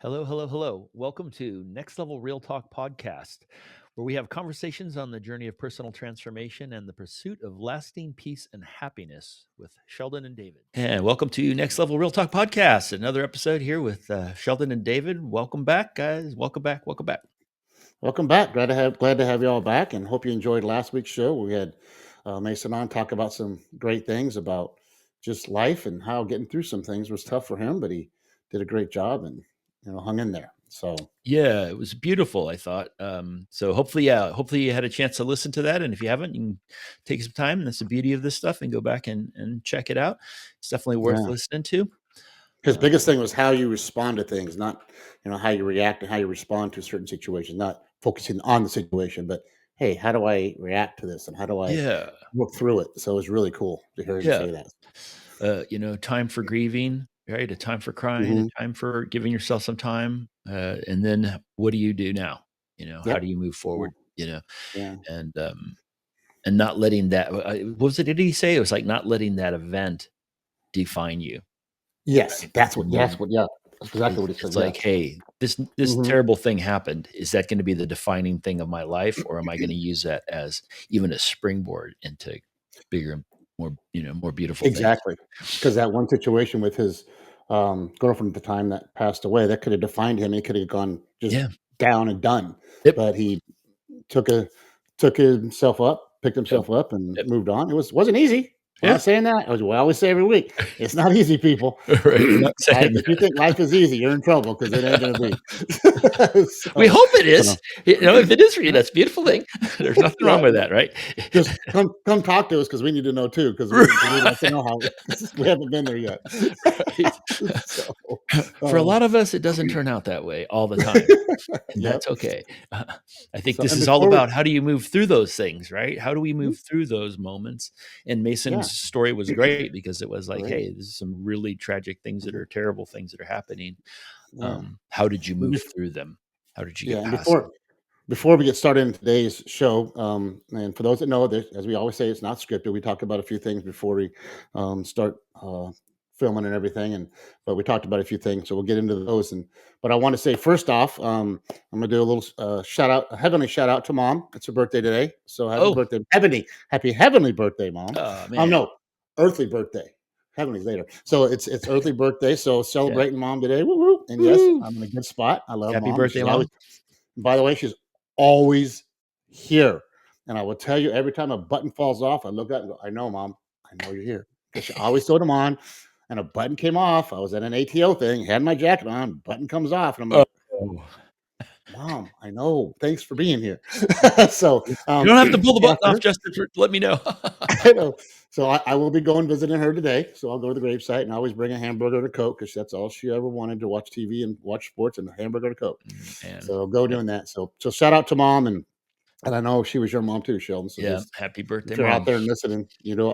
Hello, hello, hello. Welcome to Next Level Real Talk Podcast, where we have conversations on the journey of personal transformation and the pursuit of lasting peace and happiness with Sheldon and David. And welcome to Next Level Real Talk Podcast, another episode here with Sheldon and David. Welcome back, guys. Welcome back. Welcome back. Welcome back. Glad to have you all back, and hope you enjoyed last week's show. We had Mason on talk about some great things about just life and how getting through some things was tough for him, but he did a great job and hung in there. So Yeah, it was beautiful, I thought. So hopefully you had a chance to listen to that. And if you haven't, you can take some time. And that's the beauty of this stuff and go back and check it out. It's definitely worth yeah, listening to. his biggest thing was how you respond to things, not how you react and how you respond to certain situations, not focusing on the situation, but hey, how do I react to this and how do I Yeah. work through it? So it was really cool to hear him Yeah. say that. Time for grieving, right? A time for crying, Hmm. a time for giving yourself some time. And then what do you do now? How Yep. do you move Yeah. forward? Yeah. And and not letting that what was it? Did he say it was like not letting that event define you? Yes, Right? that's what. And That's then what. Yeah, that's exactly what he said. it's Yes. like, hey, this Hmm. terrible thing happened. Is that going to be the defining thing of my life, or am I going to use that as even a springboard into bigger, and more beautiful things? Exactly, because that one situation with his girlfriend at the time that passed away, that could have defined him. He could have gone just Yeah. down and done, Yep. but he took a took himself up, picked Yep. himself up, and Yep. moved on. Wasn't easy. I'm Yeah. not saying that. As I always say every week, it's not easy, people. Right. We're not Life, saying if you think life is easy, you're in trouble because it ain't gonna be. we so, hope it you is. know, If it is for you, yeah, that's a beautiful yeah, thing. There's nothing yeah. wrong with that, right? Just come talk to us because we need to know too because we'd like to know how we haven't been there yet. Right. so, For a um, lot of us, it doesn't turn out that way all the time, and yep. that's okay. I think So this and is all before we, about how do you move through those things, right? How do we move through those moments? And yeah, Mason's story was great because it was like, great, hey, this is some really tragic things that mhm, are terrible things that are happening. yeah, How did you and move through them? How did you yeah, get and past them? before we get started in today's show, and for those that know, that as we always say, it's not scripted. We talk about a few things before we start filming and everything, and but we talked about a few things, so we'll get into those. And but I want to say first off, I'm gonna do a little shout out, a heavenly shout out to Mom. It's her birthday today, so happy Oh, birthday, happy heavenly birthday, Mom. man. No, earthly birthday. Heavenly's later, so it's earthly birthday. So Yeah. celebrating Mom today, woo woo! And yes, Woo! I'm in a good spot. I love Happy Mom, and birthday, she's always, mom. by the way, she's always here. And I will tell you, every time a button falls off, I look up and go, I know, Mom. I know you're here. Because she always throw them on. And a button came off. I was at an ATO thing, had my jacket on, button comes off. And I'm Oh. like, Mom, I know. Thanks for being here. so You don't have to pull the button after off, Justin, let me know. I know. So I will be going visiting her today. So I'll go to the gravesite and I always bring a hamburger and a Coke because that's all she ever wanted, to watch TV and watch sports, and a hamburger and a Coke. Man. So I'll go Yep. doing that. So shout out to Mom, and I know she was your mom too, Sheldon. So Yeah, just, happy birthday, if you're out mom. there and listening,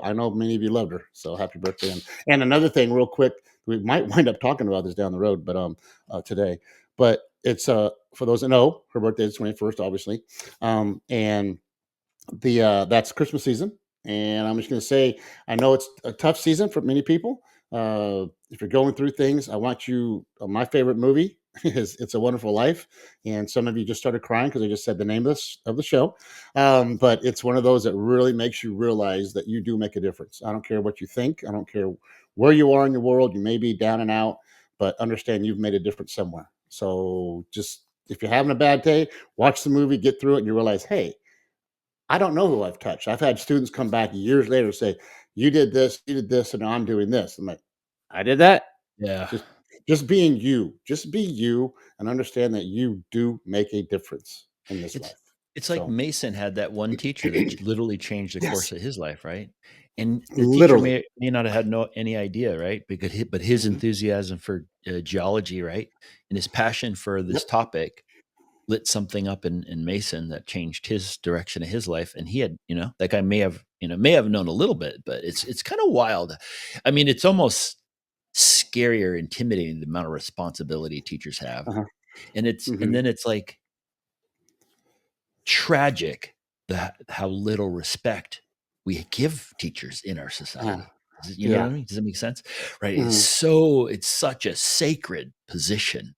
I know many of you loved her. So happy birthday. And another thing, real quick, we might wind up talking about this down the road, but today. But it's for those that know, her birthday is 21st, obviously. And the that's Christmas season. And I'm just gonna say, I know it's a tough season for many people. If you're going through things, I want you, my favorite movie is It's a Wonderful Life. And some of you just started crying because I just said the name of the show. But it's one of those that really makes you realize that you do make a difference. I don't care what you think, I don't care where you are in the world. You may be down and out, but understand you've made a difference somewhere. So just, if you're having a bad day, watch the movie, get through it, and you realize, hey, I don't know who I've touched. I've had students come back years later and say, you did this, and now I'm doing this." I'm like, "I did that?" Yeah. Just just being you. Just be you and understand that you do make a difference in this It's life. it's like So, Mason had that one teacher that literally changed the course yes, of his life, right? And the teacher literally. may not have had any idea, right? But his Mhm. enthusiasm for geology, right, and his passion for Yep. this topic lit something up in Mason that changed his direction of his life. And he had, that guy may have known a little bit, but it's kind of wild. I mean, it's almost scary or intimidating the amount of responsibility teachers have. Uh-huh. And Mhm. then it's like tragic that how little respect we give teachers in our Uh, society. You know what yeah. I mean? Does that make sense? Right. Mhm. It's such a sacred position.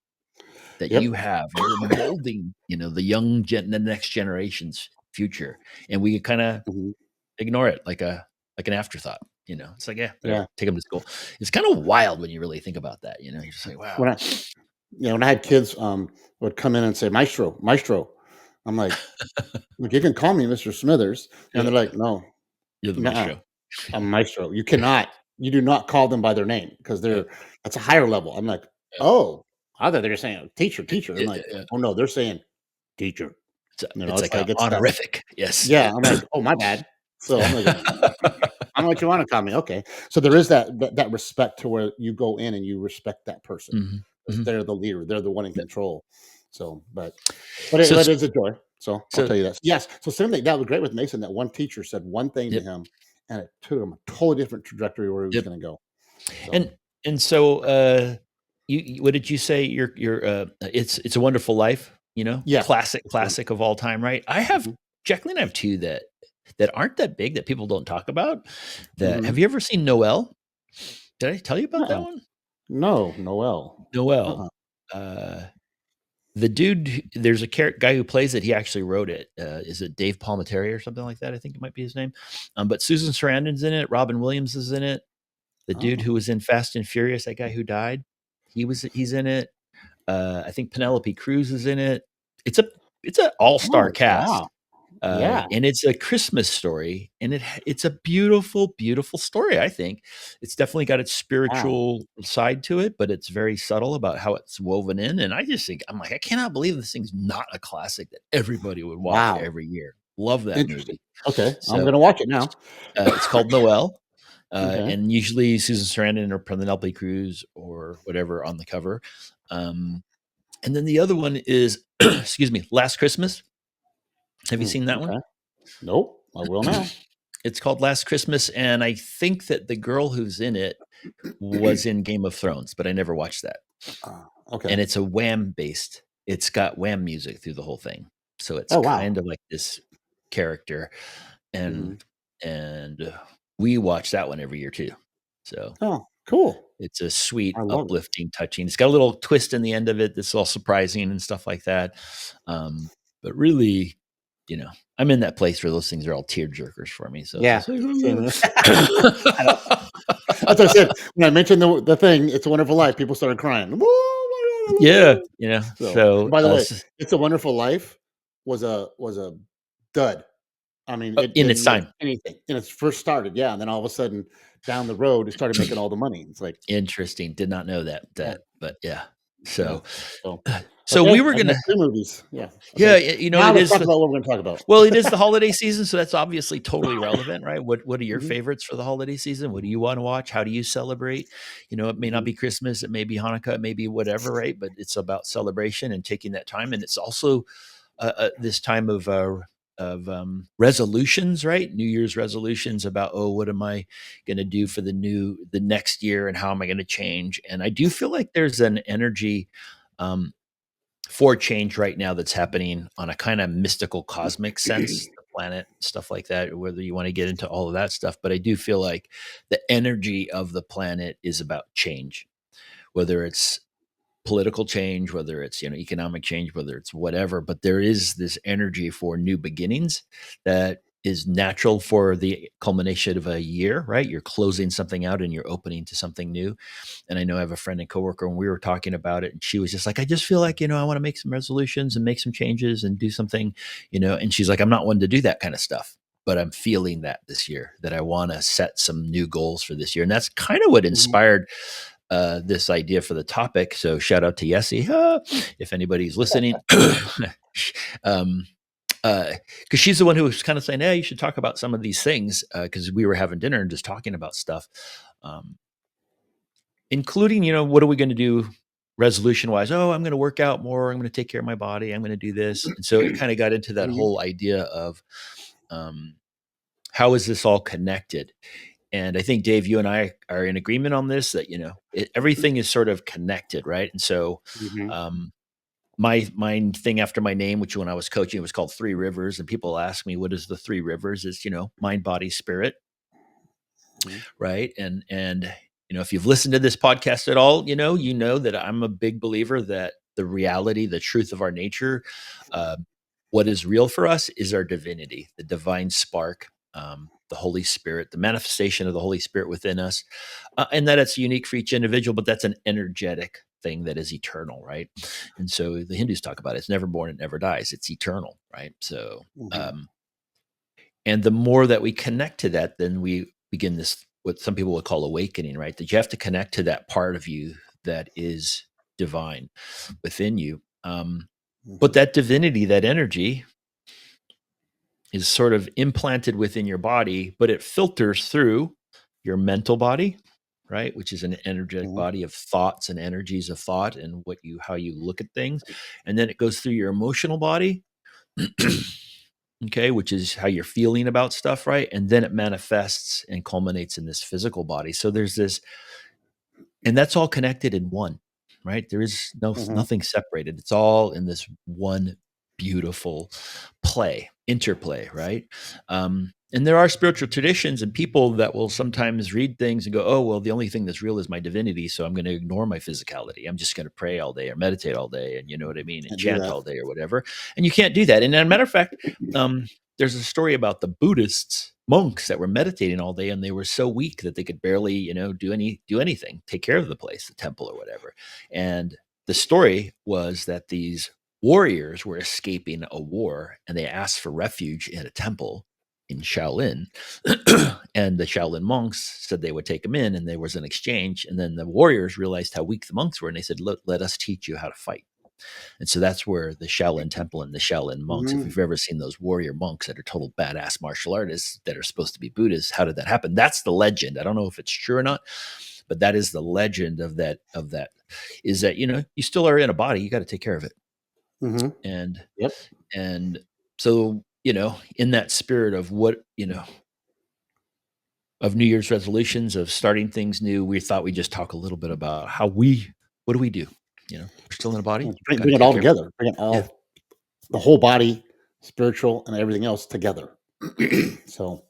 that Yep. you have. You're molding, the next generation's future, and we kind of Mhm. ignore it like an afterthought. It's like, yeah, Yeah. whatever. Take them to school. It's kind of wild when you really think about that. You're just like, wow. When I when I had kids, would come in and say, "Maestro, maestro." I'm like, "Look, you can call me Mr. Smithers," and Yeah, they're yeah. like, "No, You're the nuh-uh, maestro. I'm maestro. You do not call them by their name because Yeah, that's a higher level." I'm like, yeah, "Oh, I thought they were saying teacher, teacher." I'm yeah, yeah, like, yeah. "Oh no, they're saying teacher." It's It's like a like it's that. honorific. Yes. Yeah, I'm like, "Oh, my bad." So I'm like, "I know what you want to call me." Okay, so there is that respect to where you go in and you respect that person Mhm, because mhm. they're the leader, they're the one in Yeah. control. So, So, it is a joy. So I'll so tell you that. Yes. So same thing. That was great with Mason. That one teacher said one thing to yep, him, and it took him a totally different trajectory where he was yep. going to go. So And so, what did you say? It's a Wonderful Life. yeah, it's one. Classic of all time, right? I have Mhm, Jacqueline. I have two that aren't that big that people don't talk about. Have mhm. you ever seen Noel? Did I tell you about that Uh-uh. one? No, Noel. Noel. Uh-uh. Uh, the dude, there's a guy who plays it. He actually wrote it. Is it Dave Palminteri or something like that? I think it might be his name. But Susan Sarandon's in it. Robin Williams is in it. The dude Oh. who was in Fast and Furious, that guy who died, he's in it. I think Penelope Cruz is in it. It's a it's an all-star Oh, cast. wow. Yeah. And it's a Christmas story, and it's a beautiful, beautiful story. I think it's definitely got its Wow. spiritual side to it, but it's very subtle about how it's woven in. And I just think I'm like, I cannot believe this thing's not a classic that everybody would watch Wow. every year. Love that Interesting. movie. Okay, I'm So gonna watch it now. it's called Noel, Okay. and usually Susan Sarandon or Penelope Cruz or whatever on the cover. Um, and then the other one is, excuse me, Last Christmas. Have you Mm, seen that one? okay. Nope. I will now. It's called Last Christmas, and I think that the girl who's in it was in Game of Thrones, but I never watched that. Okay. And it's a Wham based. It's got Wham music through the whole thing, so it's Oh, wow. kind of like this character, and Mhm. we watch that one every year too. So Oh, cool. it's a sweet, I love it. uplifting, touching. It's got a little twist in the end of it that's all surprising and stuff like that. But really, you know, I'm in that place where those things are all tear jerkers for me. So it's Yeah. just like, Same here. I don't As I said, when I mentioned the thing, It's a Wonderful Life, people started crying. yeah, So, and so by the way, It's a Wonderful Life was a dud. I mean, it in its didn't make time, anything. And it first started, yeah, and then all of a sudden, down the road, it started making all the money. It's like, interesting. Did not know that, yeah, but yeah. yeah. So, So, so okay, we were I've gonna, got 2 movies. Yeah, yeah, okay. Now it let's is. talk about what we're gonna talk about. Well, it is the holiday season, so that's obviously totally relevant, right? What are your Mhm, favorites for the holiday season? What do you want to watch? How do you celebrate? It may not mhm, be Christmas, it may be Hanukkah, it may be whatever, right? But it's about celebration and taking that time, and it's also this time of resolutions, right? New Year's resolutions about, oh, what am I going to do for the next year, and how am I going to change? And I do feel like there's an energy. Um, for change right now that's happening on a kind of mystical cosmic sense, the planet, stuff like that, whether you want to get into all of that stuff. But I do feel like the energy of the planet is about change, whether it's political change, whether it's economic change, whether it's whatever. But there is this energy for new beginnings that is natural for the culmination of a year, right? You're closing something out and you're opening to something new. And I know I have a friend and coworker, and we were talking about it, and she was just like, I just feel like, I want to make some resolutions and make some changes and do something, and she's like, I'm not one to do that kind of stuff. But I'm feeling that this year, that I want to set some new goals for this year. And that's kind of what mhm, inspired this idea for the topic. So shout out to Yessie, if anybody's listening. um, because she's the one who was kind of saying, "Hey, you should talk about some of these things." Because we were having dinner and just talking about stuff. Um, including, what are we going to do resolution wise? Oh, I'm going to work out more. I'm going to take care of my body. I'm going to do this. And so it kind of got into that mhm, whole idea of um, how is this all connected? And I think, Dave, you and I are in agreement on this that, everything is sort of connected, right? And so, mhm, um, my thing after my name, which when I was coaching, it was called Three Rivers. And people ask me, what is the three rivers? It's, mind, body, spirit, mhm, right? And if you've listened to this podcast at all, you know that I'm a big believer that the reality, the truth of our nature. What is real for us is our divinity, the divine spark, the Holy Spirit, the manifestation of the Holy Spirit within us, and that it's unique for each individual, but that's an energetic thing that is eternal, right? And so the Hindus talk about it. It's never born, it never dies. It's eternal, right? So, Hmm. and the more that we connect to that, then we begin this, what some people would call awakening, right? That you have to connect to that part of you that is divine within you. But Hmm. that divinity, that energy, is sort of implanted within your body, but it filters through your mental body, right? Which is an energetic Hmm. body of thoughts and energies of thought and how you look at things. And then it goes through your emotional body, okay, which is how you're feeling about stuff, right? And then it manifests and culminates in this physical body. So there's this, and that's all connected in one, right? There is Hmm. nothing separated. It's all in this one beautiful interplay, right? And there are spiritual traditions and people that will sometimes read things and go, oh, well, the only thing that's real is my divinity, so I'm going to ignore my physicality. I'm just going to pray all day or meditate all day, and you know what I mean, and And do chant that. all day or whatever. And you can't do that. And as a matter of fact, there's a story about the Buddhists monks that were meditating all day, and they were so weak that they could barely, do anything, take care of the place, the temple or whatever. And the story was that these warriors were escaping a war, and they asked for refuge in a temple in Shaolin. And the Shaolin monks said they would take them in, and there was an exchange. And then the warriors realized how weak the monks were, and they said, let us teach you how to fight. And so that's where the Shaolin Temple and the Shaolin monks, if Hmm. you've ever seen those warrior monks that are total badass martial artists that are supposed to be Buddhists, how did that happen? That's the legend. I don't know if it's true or not, but that is the legend of that is that, you still are in a body, you got to take care of it. Hmm. And Yep. and so, in that spirit of of New Year's resolutions, of starting things new, we thought we'd just talk a little bit about what do we do? We're still in a body, got to Bring it take all care of it. together. Bring it Yeah. all, the whole body, spiritual, and everything else together. So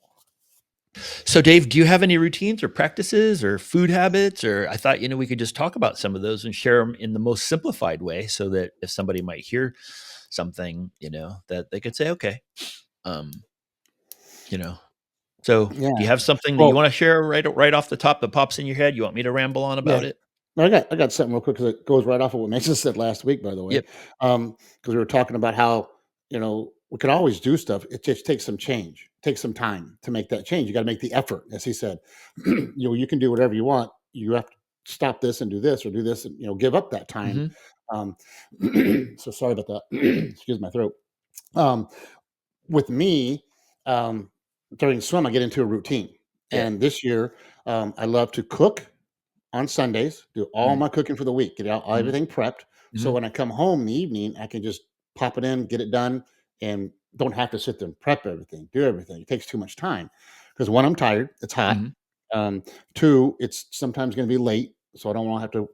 So, Dave, do you have any routines or practices or food habits? Or I thought, we could just talk about some of those and share them in the most simplified way so that if somebody might hear something, that they could say, okay, um, you know. So, do you yeah. have something that you Well, want to share right off the top that pops in your head? You want me to ramble on yeah. about it? No, I got something real quick because it goes right off of what Mason said last week, by the way. Yep. Because we were talking about how we can always do stuff. It just takes some change, takes some time to make that change. You got to make the effort, as he said. You can do whatever you want. You have to stop this and do this, or do this, and give up that time. Hmm. Um, so sorry about that. Excuse my throat. Um, with me, um, during swim, I get into a routine, Yeah. and this year, I love to cook on Sundays, do all Hmm. my cooking for the week, get out Hmm. everything prepped. So Hmm. when I come home in the evening, I can just pop it in, get it done, and don't have to sit there and prep everything, do everything. It takes too much time because one, I'm tired, it's hot. Hmm. Um, two, it's sometimes going to be late, so I don't want to have to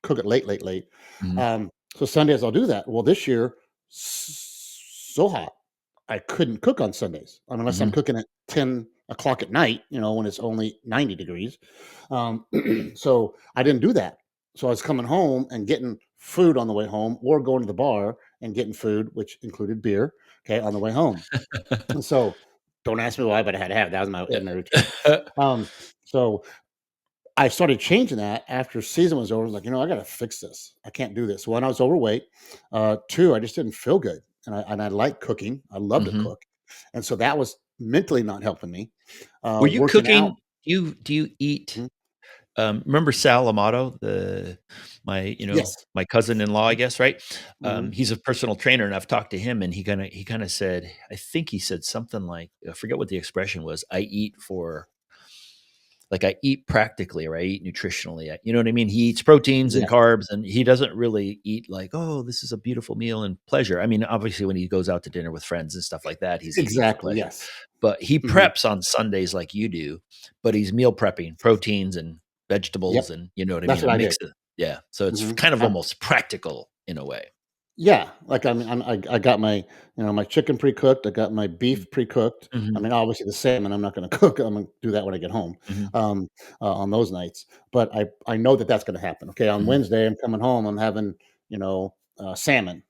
cook it late. Hmm. So Sundays I'll do that. Well, this year, so hot, I couldn't cook on Sundays unless I'm Hmm. cooking at 10 o'clock at night, when it's only 90 degrees. Um, so I didn't do that. So I was coming home and getting food on the way home, or going to the bar and getting food, which included beer, okay, on the way home. And so don't ask me why, but I had to have it. That was Yeah. my routine. Um, so I started changing that after season was over. I was like, I got to fix this. I can't do this. One, I was overweight. Two, I just didn't feel good, and I like cooking. I love to Hmm. cook, and so that was mentally not helping me. Were you Working out. cooking? Do you eat? Mhm. Remember Sal Amato, the my you know Yes. my cousin-in-law, I guess, right? Hmm. He's a personal trainer, and I've talked to him, and he kind of said, I think he said something like, I forget what the expression was. I eat practically, or I eat nutritionally. You know what I mean? He eats proteins and Yes. carbs, and he doesn't really eat like, oh, this is a beautiful meal and pleasure. I mean, obviously, when he goes out to dinner with friends and stuff like that, he's eating for Exactly. pleasure. Yes. But he Hmm. preps on Sundays like you do, but he's meal prepping proteins and Yep. vegetables, and you know what I That's mean? A what I did. mix of, yeah. So it's Hmm. kind of almost practical in a way. Yeah, like, I mean, I got my chicken pre-cooked, I got my beef pre-cooked. I Mm-hmm. mean, obviously, the salmon, I'm not gonna cook, I'm gonna do that when I get home, Hmm. um, on those nights, but I know that that's gonna happen. Okay, on Hmm. Wednesday, I'm coming home, I'm having, salmon.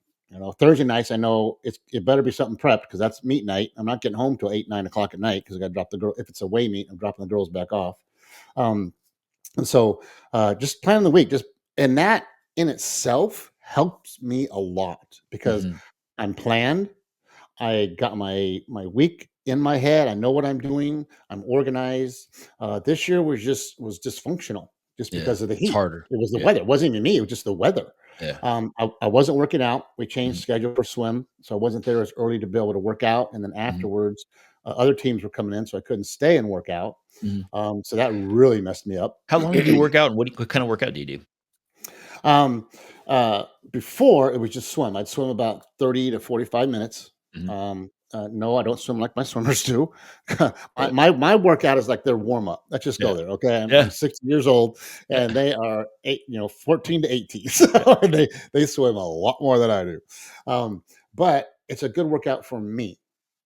Thursday nights, I know it better be something prepped because that's meat night. I'm not getting home till 8, 9 o'clock at night because I got to drop the girl. If it's away meat, I'm dropping the girls back off. Um, and so just planning the week, and that in itself helps me a lot because Mhm. I'm planned. I got my week in my head. I know what I'm doing. I'm organized. This year was dysfunctional just Yeah. because of the It's heat. harder. It was the Yeah. weather. It wasn't even me. It was just the weather. Yeah. I wasn't working out. We changed Mhm. schedule for swim, so I wasn't there as early to be able to work out. And then Mhm. afterwards, other teams were coming in, so I couldn't stay and work out. Mhm. So that really messed me up. How long do you work out, and what kind of workout do you do? Um, Before it was just swim. I'd swim about 30 to 45 minutes. Mhm. No, I don't swim like my swimmers do. my, Right. my workout is like their warm up. Let's just Yeah. go there. Okay. I'm Yeah. 60 years old Yeah. and they are 14 to 18. So Yeah. they swim a lot more than I do. But it's a good workout for me.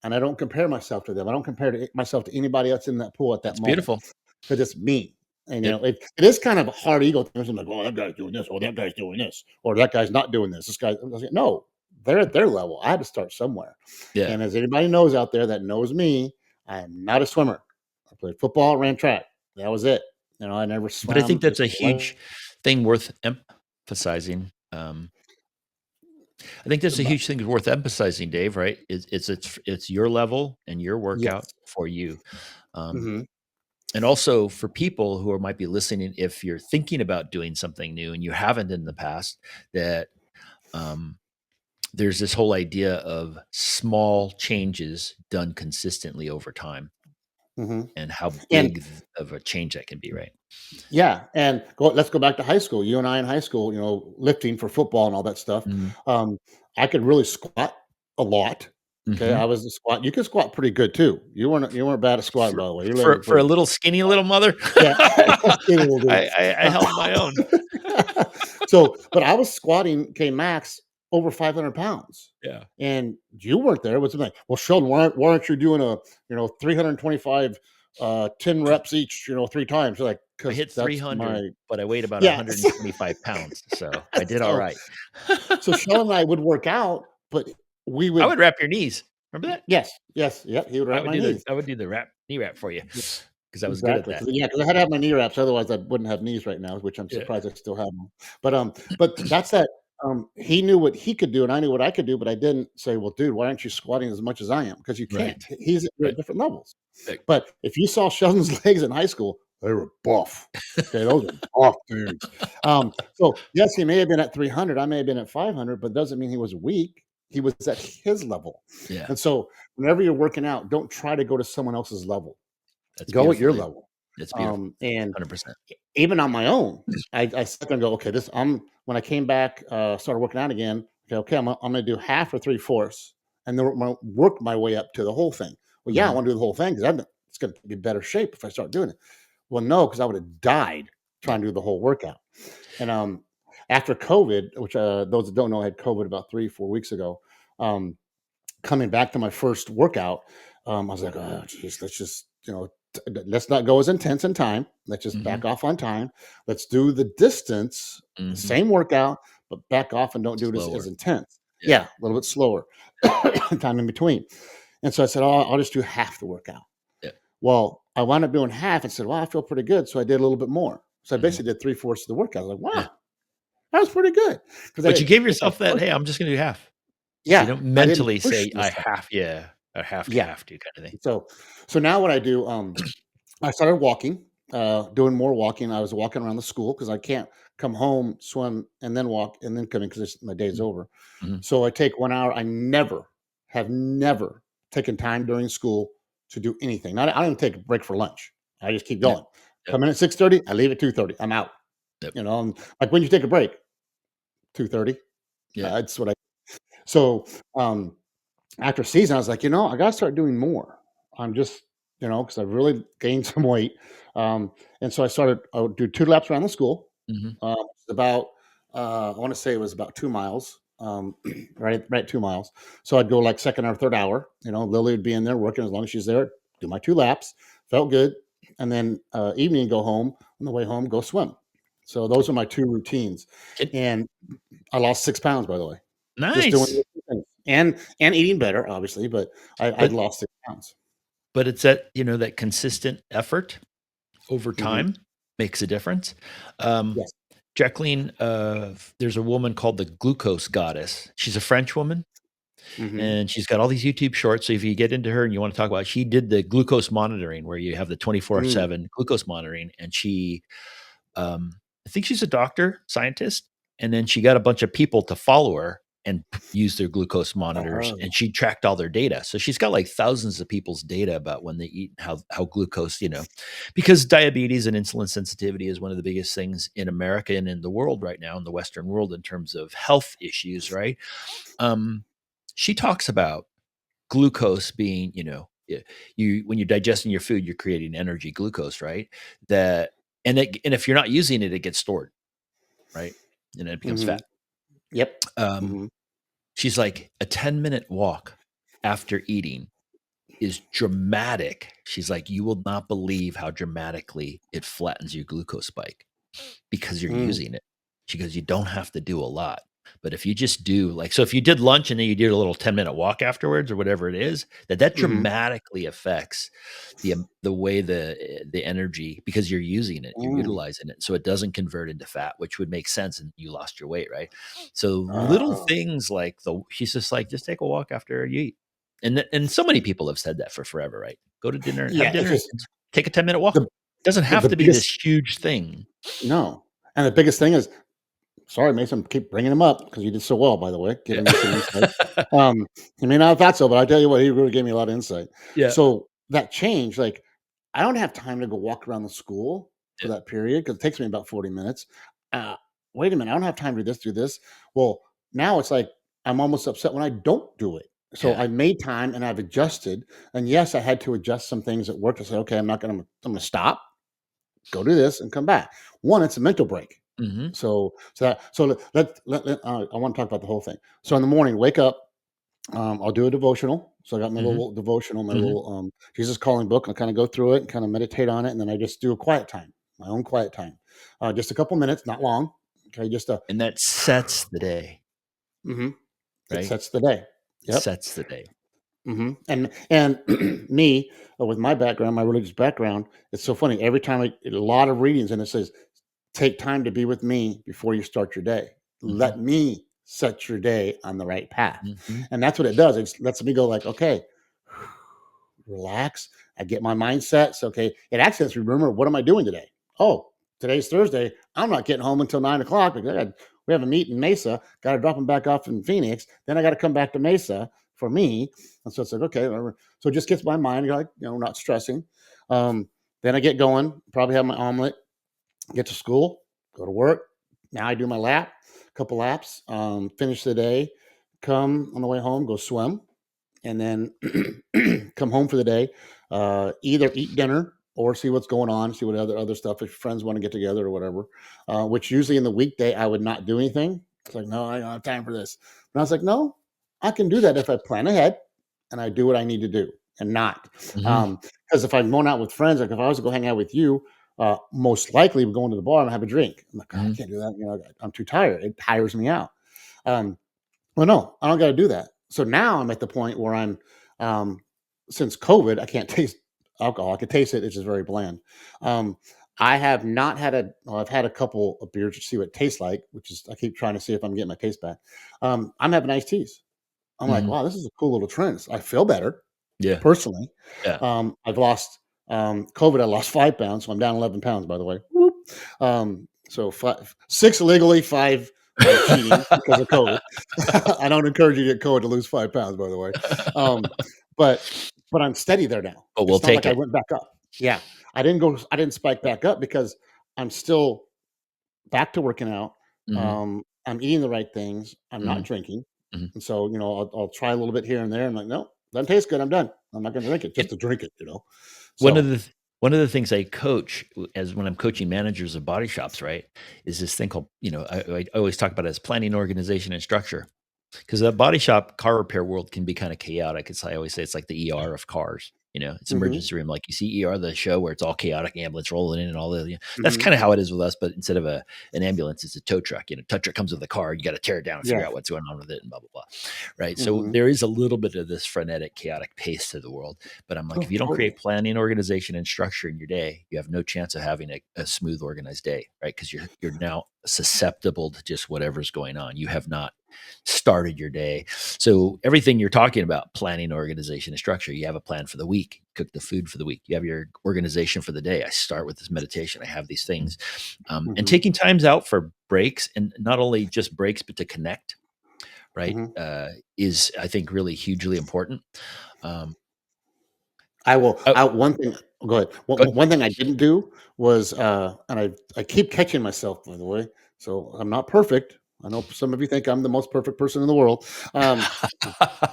And I don't compare myself to them. I don't compare myself to anybody else in that pool at that That's moment beautiful. because it's me. And Yep. it is kind of a hard ego thing. I'm like, oh, that guy's doing this, or that guy's doing this, or that guy's not doing this. This guy, I was like, no, they're at their level. I had to start somewhere. Yeah. And as anybody knows out there that knows me, I am not a swimmer. I played football, ran track. That was it. I never But I think swam. that's Just a huge thing worth emphasizing. I think that's a huge thing worth emphasizing, Dave, right? It's your level and your workout yes. for you. Um, Hmm. and also for people who might be listening, if you're thinking about doing something new and you haven't in the past, that um, there's this whole idea of small changes done consistently over time Hmm. and how And big of a change that can be, right? yeah, and let's go back to high school. You and I in high school, lifting for football and all that stuff. Mhm. I could really squat a lot. Okay, Mhm. I was a squat. You could squat pretty good too. You weren't bad at squatting, For by the way. You're for learning for a pretty. little skinny little mother, Yeah, skinny little dude. I held my own. So, but I was squatting K max over 500 pounds, Yeah. and you weren't there. It was like, well, Sheldon, why aren't you doing a 325 10 reps each, three times? You're like, I because hit that's 300, my but I weighed about yeah. 125 pounds, so I did all so right. so Sheldon and I would work out, but we I would would wrap your knees. Remember that? yes, yep, he would wrap my knees. I would do the knee wrap for you Yeah, because I was good at exactly. that. Because I had to have my knee wraps, otherwise I wouldn't have knees right now, which I'm Yeah. surprised I still have them. But that's that. He knew what he could do, and I knew what I could do, but I didn't say, "Well, dude, why aren't you squatting as much as I am?" Because you can't. Right. You're Right. at different levels. Right. But if you saw Sheldon's legs in high school, they were buff. Okay, those are buff dudes. So yes, he may have been at 300. I may have been at 500, but doesn't mean he was weak. He was at his level. Yeah. And so whenever you're working out, don't try to go to someone else's level. That's Go at beautiful, your Dave. level. That's beautiful. And 100%. even on my own, I sit there and go, okay, when I came back, started working out again. Okay, I'm going to do half or three fourths, and then work my way up to the whole thing. Well, yeah, I Mhm. want to do the whole thing because it's going to be better shape if I start doing it. Well, no, because I would have died Yeah. trying to do the whole workout. And after COVID, which those that don't know, I had COVID about 3-4 weeks ago. Um, Coming back to my first workout, I was like, oh, geez, let's just, let's not go as intense in time. Let's just back Mhm. off on time. Let's do the distance, the Mhm. same workout, but back off and don't do it as Slower. intense. Yeah. Yeah, a little bit slower, time in between. And so I said, oh, I'll just do half the workout. Yeah. Well, I wound up doing half and said, well, I feel pretty good. So I did a little bit more. So I Mhm. basically did three-fourths of the workout. I was like, Yeah. wow, that was pretty good. Because But you gave if I yourself that, push, "Hey, I'm just gonna do half." So you yeah, don't I didn't mentally push say, myself. I Yeah. have to," kinda thing. So now what I do, I started walking, doing more walking. I was walking around the school because I can't come home, swim, and then walk, and then come in because my day's Mm. over. Mhm. So I take 1 hour. I have never taken time during school to do anything. I don't even take a break for lunch. I just keep Yep. going. Yep. Come in at 6:30. I leave at 2:30. I'm out. Yep. And like when you take a break, 2:30. Yeah. That's what I. So after season, I was like, I got to start doing more. I'm just, because I've really gained some weight. And so I would do 2 laps around the school. Mhm. It's about, I want to say it was about 2 miles, right 2 miles. So I'd go like second or third hour. Lily would be in there working as long as she's there. Do my 2 laps. Felt good, and then evening go home. On the way home, go swim. So those are my 2 routines, Can, and I lost 6 pounds, by the way, just doing nice. those 2 things, and eating better, obviously, but I'd But lost 6 pounds. it's that, that consistent effort over Mhm. time makes a difference. Um, Yes. Jacqueline, there's a woman called the Glucose Goddess. She's a French woman, Mhm. and she's got all these YouTube shorts. So if you get into her and you want to talk about, she did the glucose monitoring where you have the Mm. 24/7 glucose monitoring, and I think she's a doctor, scientist, and then she got a bunch of people to follow her and use their glucose monitors, Oh. and she tracked all their data. So she's got like thousands of people's data about when they eat, and how glucose, because diabetes and insulin sensitivity is one of the biggest things in America and in the world right now, in the Western world, in terms of health issues, right? Um, she talks about glucose being, you when you're digesting your food, you're creating energy, glucose, right? That and if you're not using it, it gets stored, right? And it becomes fat. Mhm. Yep. Um, Mhm. she's like, a 10-minute walk after eating is dramatic. She's like, you will not believe how dramatically it flattens your glucose spike because you're Mm. using it. She goes, you don't have to do a lot. But if you just do like, so if you did lunch and then you did a little 10-minute walk afterwards or whatever it is, that Mhm. dramatically affects the way the energy, because you're using it, you're Mm. utilizing it. So it doesn't convert into fat, which would make sense. And you lost your weight, right? So little Oh. things like she's just like, just take a walk after you eat. And so many people have said that for forever, right? Go to dinner, have Yeah, it's dinner, just and take a 10-minute walk. the Doesn't have the to be this biggest huge thing. no, and the biggest thing is sorry, Mason, keep bringing him up because you did so well, by the way, giving me some insight. Yeah. He may not have thought so, but I tell you what, he really gave me a lot of insight. Yeah. So that change, like, I don't have time to go walk around the school for Yeah. that period because it takes me about 40 minutes. Uh, Wait a minute, I don't have time to do this, do this. Well, now it's like I'm almost upset when I don't do it. So Yeah. I made time and I've adjusted. And yes, I had to adjust some things at work to say, okay, I'm gonna stop, go do this, and come back. One, it's a mental break. Mhm. I want to talk about the whole thing. So in the morning, wake up. I'll do a devotional. So I got my Mhm. little devotional, my Mhm. little Jesus calling book. And I kind of go through it and kind of meditate on it, and then I just do a quiet time, my own quiet time, just a couple minutes, not long. Okay, just a. And that sets the day, Mhm. It right? sets the day. It Yep. sets the day. And me with my background, my religious background, it's so funny. Every time a lot of readings, and it says take time to be with me before you start your day. Mhm. Let me set your day on the right path. Mhm. And that's what it does. It lets me go like, okay, relax. I get my mindset. So, okay, it actually lets me remember, what am I doing today? Oh, today's Thursday. I'm not getting home until 9 o'clock because we have a meet in Mesa. Got to drop them back off in Phoenix. Then I got to come back to Mesa for me. And so it's like, okay, whatever. So it just gets my mind like, not stressing. Um, then I get going, probably have my omelet, get to school, go to work. Now I do my lap, couple laps, finish the day, come on the way home, go swim, and then come home for the day. Either eat dinner or see what's going on, see what other stuff if friends want to get together or whatever. Which usually in the weekday I would not do anything. It's like, no, I don't have time for this. And I was like, no, I can do that if I plan ahead and I do what I need to do and not. Mhm. Because if I'm going out with friends, like if I was to go hang out with you, most likely we're going to the bar and have a drink. I'm like, "God, I Mhm. can't do that. I'm too tired. It tires me out. Um, well, no, I don't got to do that. So now I'm at the point where um, since COVID, I can't taste alcohol. I can taste it. It's just very bland. Um, I have not had I've had a couple of beers to see what it tastes like, which is, I keep trying to see if I'm getting my taste back. I'm having iced teas. I'm like, Mhm. wow, this is a cool little trend. I feel better Yeah. personally. Yeah. I've lost COVID. I lost 5 pounds, so I'm down 11 pounds. By the way, whoop. So 6 illegally, 5 cheating because of COVID. I don't encourage you to get COVID to lose 5 pounds. By the way, um, but I'm steady there now. But we'll It's not take like I it. went back up. Yeah, I didn't spike back up because I'm still back to working out. Mhm. I'm eating the right things. I'm not Mhm. drinking. Mhm. And so, I'll try a little bit here and there. I'm like, no, doesn't taste good. I'm done. I'm not going to drink it just It to drink it. one of So, one of the things I coach as when I'm coaching managers of body shops, right, is this thing called, I always talk about it as planning, organization, and structure. Because the body shop car repair world can be kind of chaotic. I always say it's like the ER of cars. It's Hmm. emergency room, like you see ER, the show where it's all chaotic, ambulance rolling in and all the. That's Hmm. kind of how it is with us, but instead of an ambulance, it's a tow truck. Tow truck comes with a car. You got to tear it down and figure Yeah. out what's going on with it and blah blah blah, right? So Hmm. there is a little bit of this frenetic, chaotic pace to the world. But I'm like, if Oh, you don't totally. create planning, organization, and structure in your day, you have no chance of having a smooth, organized day, right? Because you're now susceptible to just whatever's going on. You have not started your day. So everything you're talking about, planning, organization, and structure, you have a plan for the week, cook the food for the week. You have your organization for the day. I start with this meditation. I have these things. And Hmm. taking times out for breaks, and not only just breaks, but to connect, right, Hmm. is, I think, really hugely important. Um, I will. oh, One thing. Go ahead. good. One thing I didn't do was, and I keep catching myself, by the way. So I'm not perfect. I know some of you think I'm the most perfect person in the world. Um,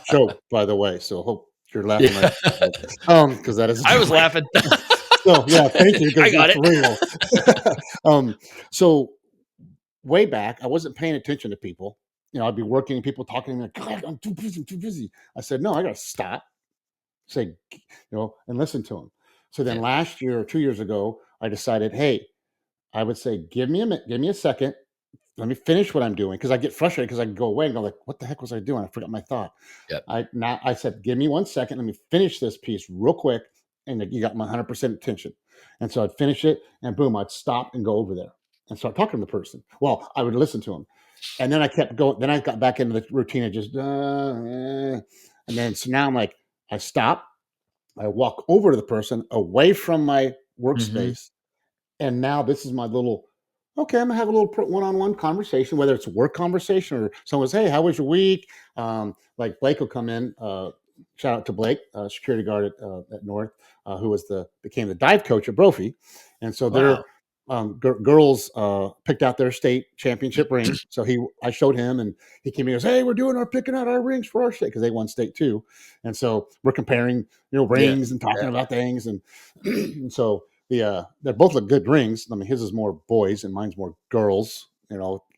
Joke, by the way. So hope you're laughing Yeah. like, because that is a I was joke. laughing. So yeah, thank you, I because got it's it. real. um, so way back, I wasn't paying attention to people. I'd be working and people talking to me like, God, I'm too busy, too busy. I said, no, I gotta stop, say, and listen to them. So then Yeah. last year or 2 years ago, I decided, hey, I would say, give me a minute, give me a second. Let me finish what I'm doing, because I get frustrated because I can go away and go like, what the heck was I doing? I forgot my thought. Yep. I said, give me 1 second. Let me finish this piece real quick. And you got my 100% attention. And so I'd finish it and boom, I'd stop and go over there and start talking to the person. Well, I would listen to him. And then I kept going. Then I got back into the routine of just, and then so now I'm like, I stop, I walk over to the person away from my Hmm. workspace. And now this is my little, okay, I'm gonna have a little one-on-one conversation, whether it's a work conversation or someone says, hey, how was your week? Like Blake will come in, shout out to Blake, security guard at North, who became the dive coach at Brophy. And so their Wow. girls picked out their state championship ring. So I showed him, and he came in and goes, hey, we're picking out our rings for our state, because they won state too. And so we're comparing, Yeah. rings and talking Yeah. about things. And, and so they both look good rings. I mean, his is more boys and mine's more girls,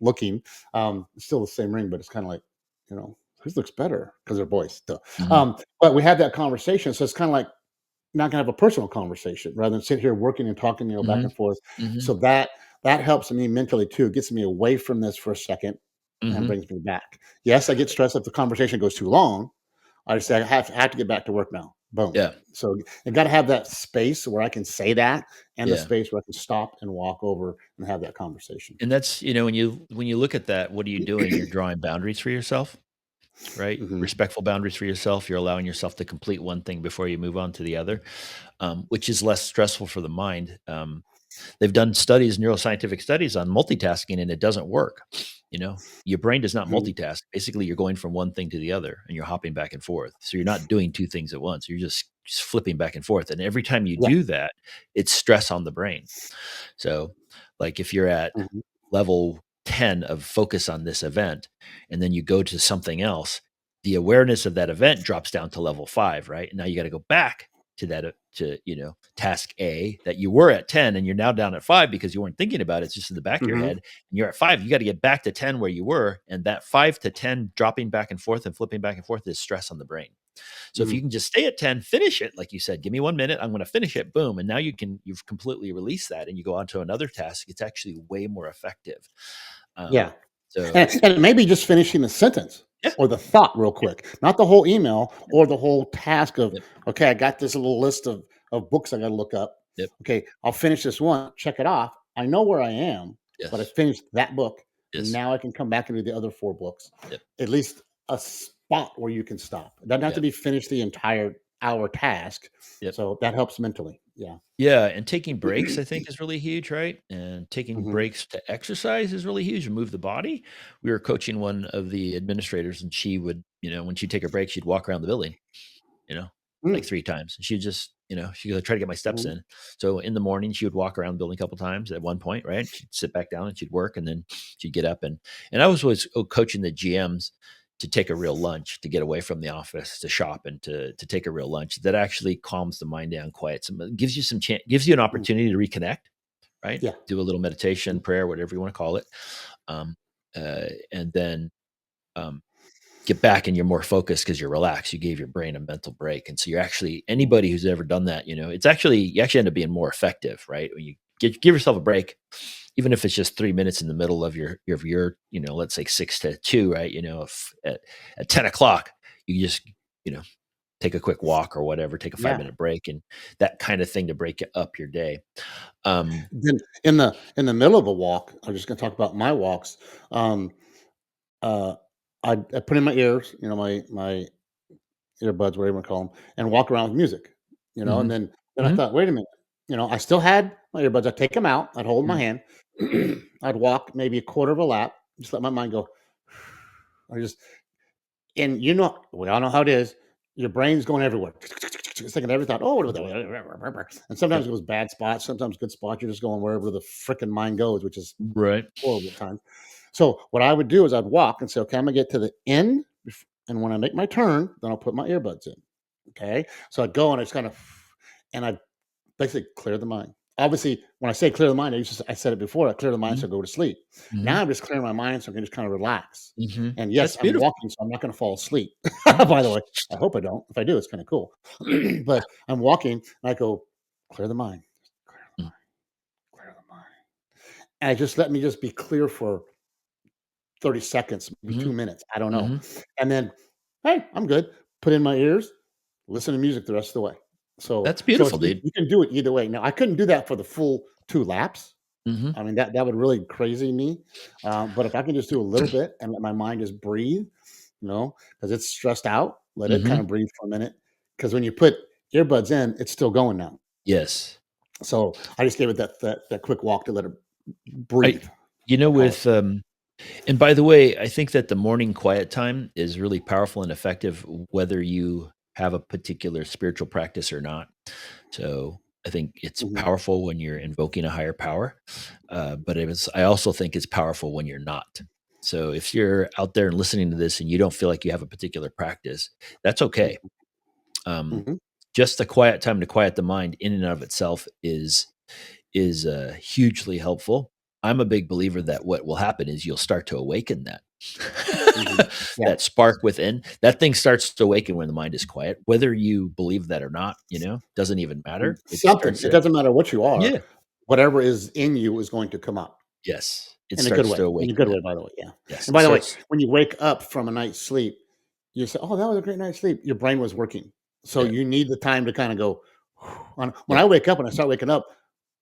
looking. It's still the same ring, but it's kind of like, his looks better because they're boys still. Hmm. But we had that conversation. So it's kind of like not gonna have a personal conversation rather than sit here working and talking, back Hmm. and forth. Hmm. So that helps me mentally too. It gets me away from this for a second and Hmm. brings me back. Yes, I get stressed if the conversation goes too long. I just say I have to get back to work now. Boom. Yeah. So I got to have that space where I can say that, and the Yeah. space where I can stop and walk over and have that conversation. And that's, when you look at that, what are you doing? You're drawing boundaries for yourself, right? Hmm. Respectful boundaries for yourself. You're allowing yourself to complete one thing before you move on to the other, which is less stressful for the mind. They've done studies, neuroscientific studies on multitasking, and it doesn't work. Your brain does not Hmm. multitask. Basically, you're going from one thing to the other and you're hopping back and forth. So you're not doing two things at once. You're just flipping back and forth. And every time you Yeah. do that, it's stress on the brain. So, like if you're at Hmm. level 10 of focus on this event, and then you go to something else, the awareness of that event drops down to level 5, right? And now you got to go back to that, task A that you were at 10 and you're now down at 5 because you weren't thinking about it. It's just in the back of your Hmm. head. And you're at 5. You got to get back to 10 where you were. And that 5 to 10 dropping back and forth and flipping back and forth is stress on the brain. So if Hmm. you can just stay at 10, finish it, like you said, give me 1 minute, I'm going to finish it, boom. And now you've completely released that and you go on to another task. It's actually way more effective. Um, Yeah. so And maybe just finishing the sentence yeah, or the thought real yeah, quick, not the whole email or the whole task of, yep, okay, I got this little list of books I got to look up. yep, Okay, I'll finish this one, check it off. I know where I am, but I yes, finished that book. And yes, now I can come back and do the other 4 books. yep, At least a spot where you can stop. It doesn't have to yep, be finished the entire hour task. yep. So that helps mentally. Yeah. Yeah, and taking breaks, I think, is really huge, right? And taking Hmm. breaks to exercise is really huge and move the body. We were coaching one of the administrators, and she would, when she'd take a break, she'd walk around the building, you know, like 3 times. She'd just, she'd go try to get my steps Hmm. in. So in the morning, she would walk around the building a couple times at one point, right? She'd sit back down and she'd work, and then she'd get up and I was always coaching the GMs to take a real lunch, to get away from the office, to shop, and to take a real lunch that actually calms the mind down, quiets them, gives you some chance, gives you an opportunity to reconnect, right? Yeah. Do a little meditation, prayer, whatever you want to call it. Um, and then um, get back and you're more focused because you're relaxed. You gave your brain a mental break. And so you're actually, anybody who's ever done that, you actually end up being more effective, right? When you give yourself a break, even if it's just 3 minutes in the middle of your, let's say 6 to 2, right? If at 10 o'clock, you just, take a quick walk or whatever, take a Yeah. 5-minute break and that kind of thing to break up your day. Then in the middle of a walk, I'm just gonna talk about my walks. Um, uh, I put in my ears, my earbuds, whatever you wanna call them, and walk around with music, and Mhm, then I mhm, thought, "Wait a minute," I still had my earbuds, I'd take them out, I'd hold 'em in my mhm. hand, I'd walk maybe a quarter of a lap, just let my mind go, I just and we all know how it is, your brain's going everywhere. It's thinking every thought, "Oh, and sometimes Yep. it goes bad spots, sometimes good spots, you're just going wherever the frickin' mind goes, which is Right. horrible at times. So what I would do is I'd walk and say, "Okay, I'm gonna get to the end, and when I make my turn, then I'll put my earbuds in." Okay, so I'd go and I just kind of, and I basically clear the mind. Obviously, when I say clear the mind, I said it before. I clear the mind Mhm, so I go to sleep. mhm, Now I'm just clearing my mind so I can just kind of relax. mhm. And yes, That's I'm beautiful. walking, so I'm not going to fall asleep. Mhm, By the way, I hope I don't. If I do, it's kind of cool. But I'm walking, and I go clear the mind, clear the mm, mind, clear the mind, and I just let me just be clear for 30 seconds, maybe mhm, 2 minutes. I don't know. mhm. And then, hey, I'm good. Put in my ears, listen to music the rest of the way. So, That's so beautiful, dude. you can do it either way. Now, I couldn't do that for the full 2 laps. Mhm. I mean, that would really crazy me. But if I can just do a little bit and let my mind just breathe, because it's stressed out, let it kind Mhm. of breathe for a minute. Because when you put earbuds in, it's still going now. Yes. So I just gave it that quick walk to let it I breathe. Call it. with, and by the way, I think that the morning quiet time is really powerful and effective whether you have a particular spiritual practice or not. So, I think it's Mhm, powerful when you're invoking a higher power, but I also think it's powerful when you're not. So, if you're out there and listening to this and you don't feel like you have a particular practice, that's okay. mhm, Um, mhm. just the quiet time to quiet the mind in and of itself is hugely helpful. I'm a big believer that what will happen is you'll start to awaken that Mhm. Yeah. that spark within. That thing starts to awaken when the mind is quiet, whether you believe that or not. Doesn't even matter. It Something. starts It to doesn't matter what you are. yeah, Whatever is in you is going to come up yes, it in a good starts to way. In a awaken good that. way, by the way. Yeah. Yes, And it by the way, starts. when you wake up from a night's sleep, you say, "Oh, that was a great night's sleep." Your brain was working, so Yeah, you need the time to kind of go. When I yeah, wake up, when I start waking up,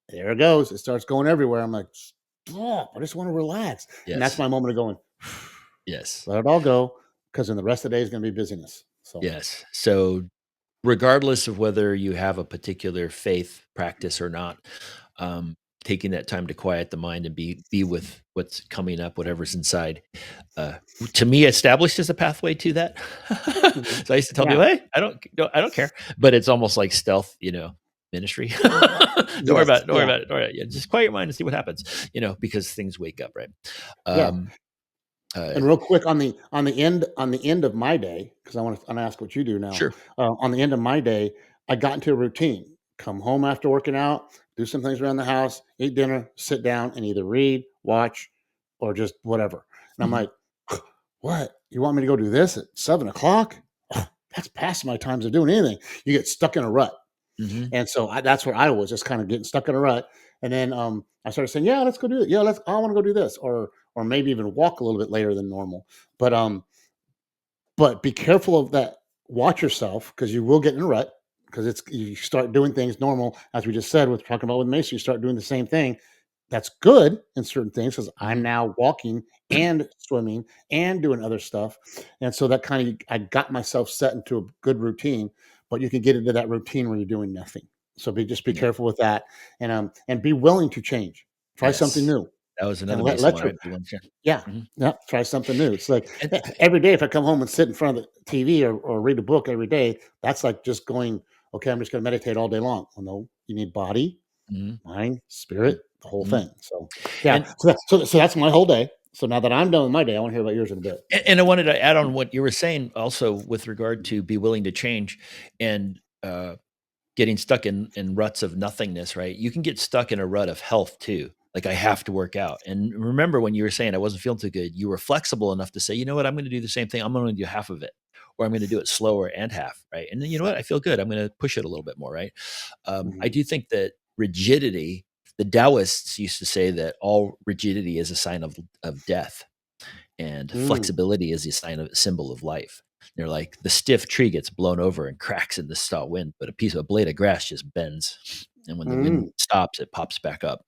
there it goes. It starts going everywhere. I'm like, stop. I just want to relax, and that's yes, my moment of going. yes, Let it all go, because then the rest of the day is going to be busyness. So. yes. So regardless of whether you have a particular faith practice or not, um, taking that time to quiet the mind and be with what's coming up, whatever's inside, uh, to me, established as a pathway to that. Mhm. So I used to tell Yeah. people, "Hey, I don't care," but it's almost like stealth, ministry. Don't worry Yes. about it. Don't worry Yeah. about it. Don't worry about it. Yeah, just quiet your mind and see what happens. Because things wake up, right? Yeah. Um, uh, And real quick on the end of my day, because I wanna ask what you do now. sure. On the end of my day, I got into a routine. Come home after working out, do some things around the house, eat dinner, sit down, and either read, watch, or just whatever. And I'm Mhm, like, "What? You want me to go do this at 7 o'clock? That's past my times of doing anything." You get stuck in a rut. mhm, And so that's where I was, just kind of getting stuck in a rut. And then I started saying, "Yeah, let's go do it. Yeah, I want to go do this," or maybe even walk a little bit later than normal. But be careful of that. Watch yourself, because you will get in a rut, because it's you start doing things normal, as we just said with talking about with Mason. You start doing the same thing. That's good in certain things, because I'm mhm. now walking and swimming and doing other stuff, and so that kind of I got myself set into a good routine. But you can get into that routine where you're doing nothing. So be Yeah. careful with that, and be willing to change. Try something Yes. new, That was and another let basic let one, your right? Be one share. yeah. Mhm. Yeah, try something new. It's like And every day if I come home and sit in front of the TV, or read a book every day, that's like just going, okay, I'm just going to meditate all day long. Well, no, you need body, mhm, mind, spirit, the whole mhm. thing. So, yeah. And So that's my whole day. So now that I'm done with my day, I want to hear about yours in a bit. and I wanted to add on what you were saying also with regard to be willing to change and, getting stuck in ruts of nothingness, right? You can get stuck in a rut of health too. Like I have to work out. And remember when you were saying I wasn't feeling too good, you were flexible enough to say, you know what, I'm going to do the same thing. I'm going to do half of it, or I'm going to do it slower and half. Right. And then, you know what, I feel good. I'm going to push it a little bit more. Right. I Mhm. do think that rigidity, the Taoists used to say that all rigidity is a sign of death, and Mm. flexibility is a symbol of life. They're like the stiff tree gets blown over and cracks in the south wind, but a blade of grass just bends. And when the wind Mm. stops, it pops back up.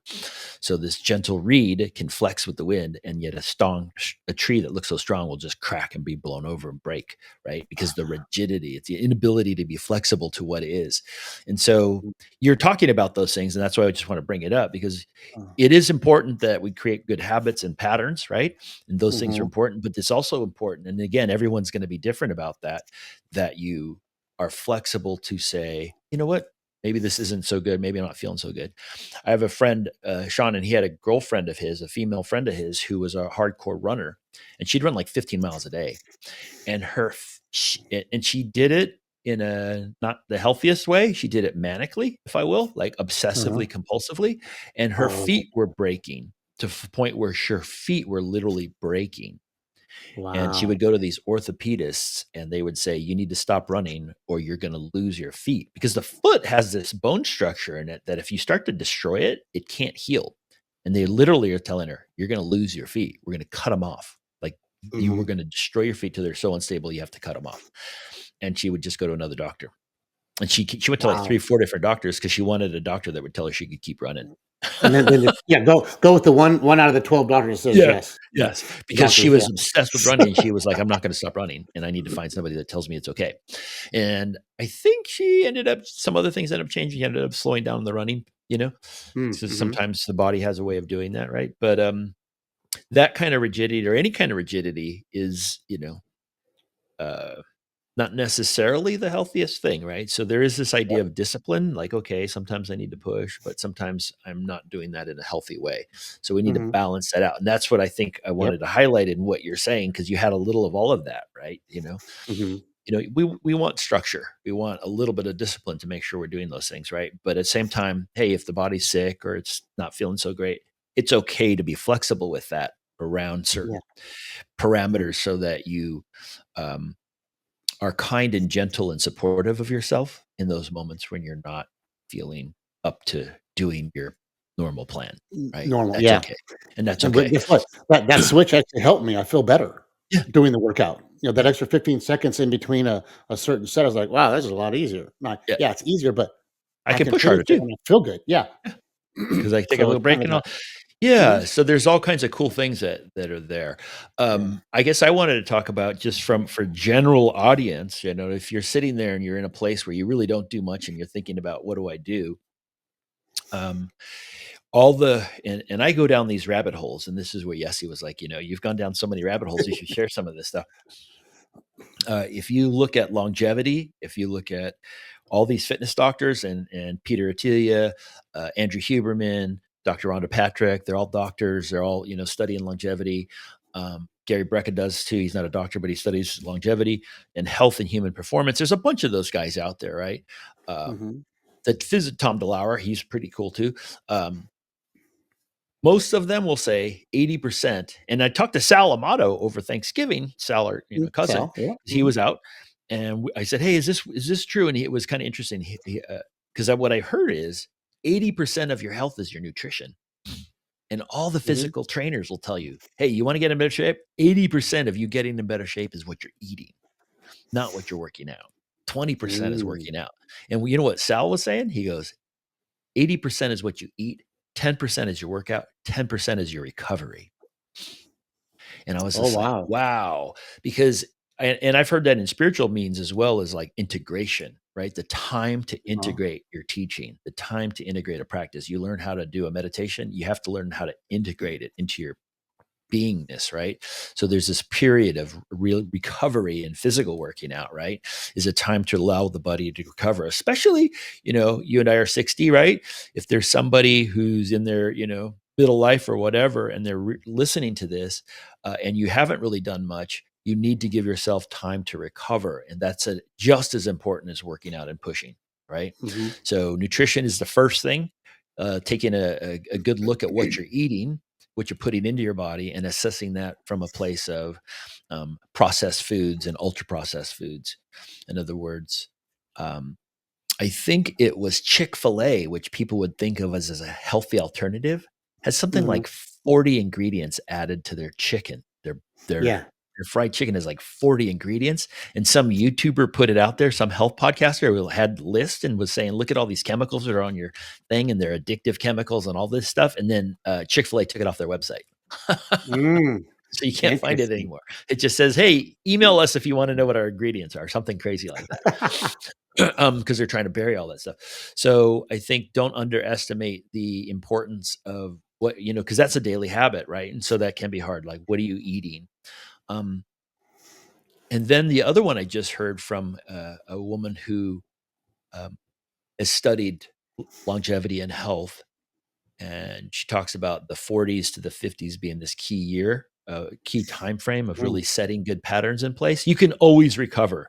So this gentle reed can flex with the wind, and yet a tree that looks so strong will just crack and be blown over and break, right? Because the rigidity, it's the inability to be flexible to what is. And so you're talking about those things, and that's why I just want to bring it up, because Uh, it is important that we create good habits and patterns, right? And those things are mhm. important, but it's also important. And again, everyone's going to be different about that you are flexible to say, you know what, maybe this isn't so good. Maybe I'm not feeling so good. I have a friend, Sean, and he had a girlfriend of his, a female friend of his, who was a hardcore runner, and she'd run like 15 miles a day. And she did it in a not the healthiest way. She did it manically, if I will, like Uh-huh. obsessively, compulsively, and her Oh, feet were breaking to the point where her feet were literally breaking. And she wow. would go to these orthopedists, and they would say, you need to stop running or you're going to lose your feet, because the foot has this bone structure in it that if you start to destroy it, it can't heal. And they literally are telling her, you're going to lose your feet. We're going to cut them off. Like you were Mhm. going to destroy your feet till they're so unstable, you have to cut them off. And she would just go to another doctor. And she went to like Wow. 3, 4 different doctors because she wanted a doctor that would tell her she could keep running. And then just yeah, go with the one out of the 12 doctors that says Yeah. yes. Yeah. Yes, because she Doctors, yeah. was obsessed with running, and she was like, "I'm not gonna stop running, and I need to find somebody that tells me it's okay." And I think some other things ended up changing. She ended up slowing down the running, you know? Mm, So mhm. sometimes the body has a way of doing that, right? But, that kind of rigidity, or any kind of rigidity, is, uh not necessarily the healthiest thing, right? So there is this idea of discipline, like, okay, sometimes I need to push, but sometimes I'm not doing that in a healthy way. So we need to Mhm. balance that out. And that's what I think I Yep. wanted to highlight in what you're saying, because you had a little of all of that, right? Mhm. We want structure. We want a little bit of discipline to make sure we're doing those things, right? But at the same time, hey, if the body's sick or it's not feeling so great, it's okay to be flexible with that around Yeah. certain Mhm. parameters, so that you um, are kind and gentle and supportive of yourself in those moments when you're not feeling up to doing your normal plan, right? Normal, That's yeah. okay. And that's And but okay. guess what? That switch actually helped me. I feel better Yeah. doing the workout. That Yeah. extra 15 seconds in between a certain set, I was like, "Wow, this is a lot easier." Not Yeah. yeah, it's easier, but I I can can push finish harder it too. and I feel good. Yeah. Yeah. Because I take a So little it's kind break of and all. that. Yeah. Mhm. So there's all kinds of cool things that are there. Yeah. I guess I wanted to talk about, just for general audience, if you're sitting there and you're in a place where you really don't do much and you're thinking about, what do I do? Um, and I go down these rabbit holes, and this is where Yessie was like, you've gone down so many rabbit holes, you should share some of this stuff. If you look at longevity, if you look at all these fitness doctors, and Peter Attia, Andrew Huberman, Dr. Rhonda Patrick, they're all doctors. They're all, studying longevity. Gary Brecka does too. He's not a doctor, but he studies longevity and health and human performance. There's a bunch of those guys out there, right? Um, Mhm. that visit Tom DeLauer. He's pretty cool too. Um, Most of them will say 80%. And I talked to Sal Amato over Thanksgiving, Sal, our, cousin, Sal, yeah. 'cause he Mhm. was out. And I said, hey, is this true? And it was kind of interesting. Because what I heard is 80% of your health is your nutrition. And all the Mhm. physical trainers will tell you, hey, you want to get in better shape? 80% of you getting in better shape is what you're eating, not what you're working out. 20% is Mm. working out. And you know what Sal was saying? He goes, 80% is what you eat, 10% is your workout, 10% is your recovery. And I was Oh, just like, wow. wow, because and I've heard that in spiritual means as well, as like integration, right? The time to Uh-huh. integrate your teaching, the time to integrate a practice. You learn how to do a meditation, you have to learn how to integrate it into your beingness, right? So there's this period of real recovery and physical working out, right? Is a time to allow the body to recover, especially, you and I are 60, right? If there's somebody who's in their, middle life or whatever, and they're listening to this, and you haven't really done much, you need to give yourself time to recover. And that's just as important as working out and pushing, right? Mhm. So nutrition is the first thing. taking a good look at what you're eating, what you're putting into your body, and assessing that from a place of processed foods and ultra processed foods. In other words, I think it was Chick-fil-A, which people would think of as a healthy alternative, has something Hmm. like 40 ingredients added to their chicken. Their Yeah. their fried chicken is like 40 ingredients. And some YouTuber put it out there, some health podcaster who had list and was saying, look at all these chemicals that are on your thing, and they're addictive chemicals and all this stuff. And then Chick-fil-A took it off their website. Mm, So you can't find it interesting. anymore. It just says, hey, email us if you want to know what our ingredients are, something crazy like that. Because they're trying to bury all that stuff. So I think don't underestimate the importance of what, because that's a daily habit, right? And so that can be hard. Like, what are you eating? Um, and then the other one I just heard from a woman who um, has studied longevity and health, and she talks about the 40s to the 50s being this key year, key time frame of really Mm, setting good patterns in place. You can always recover,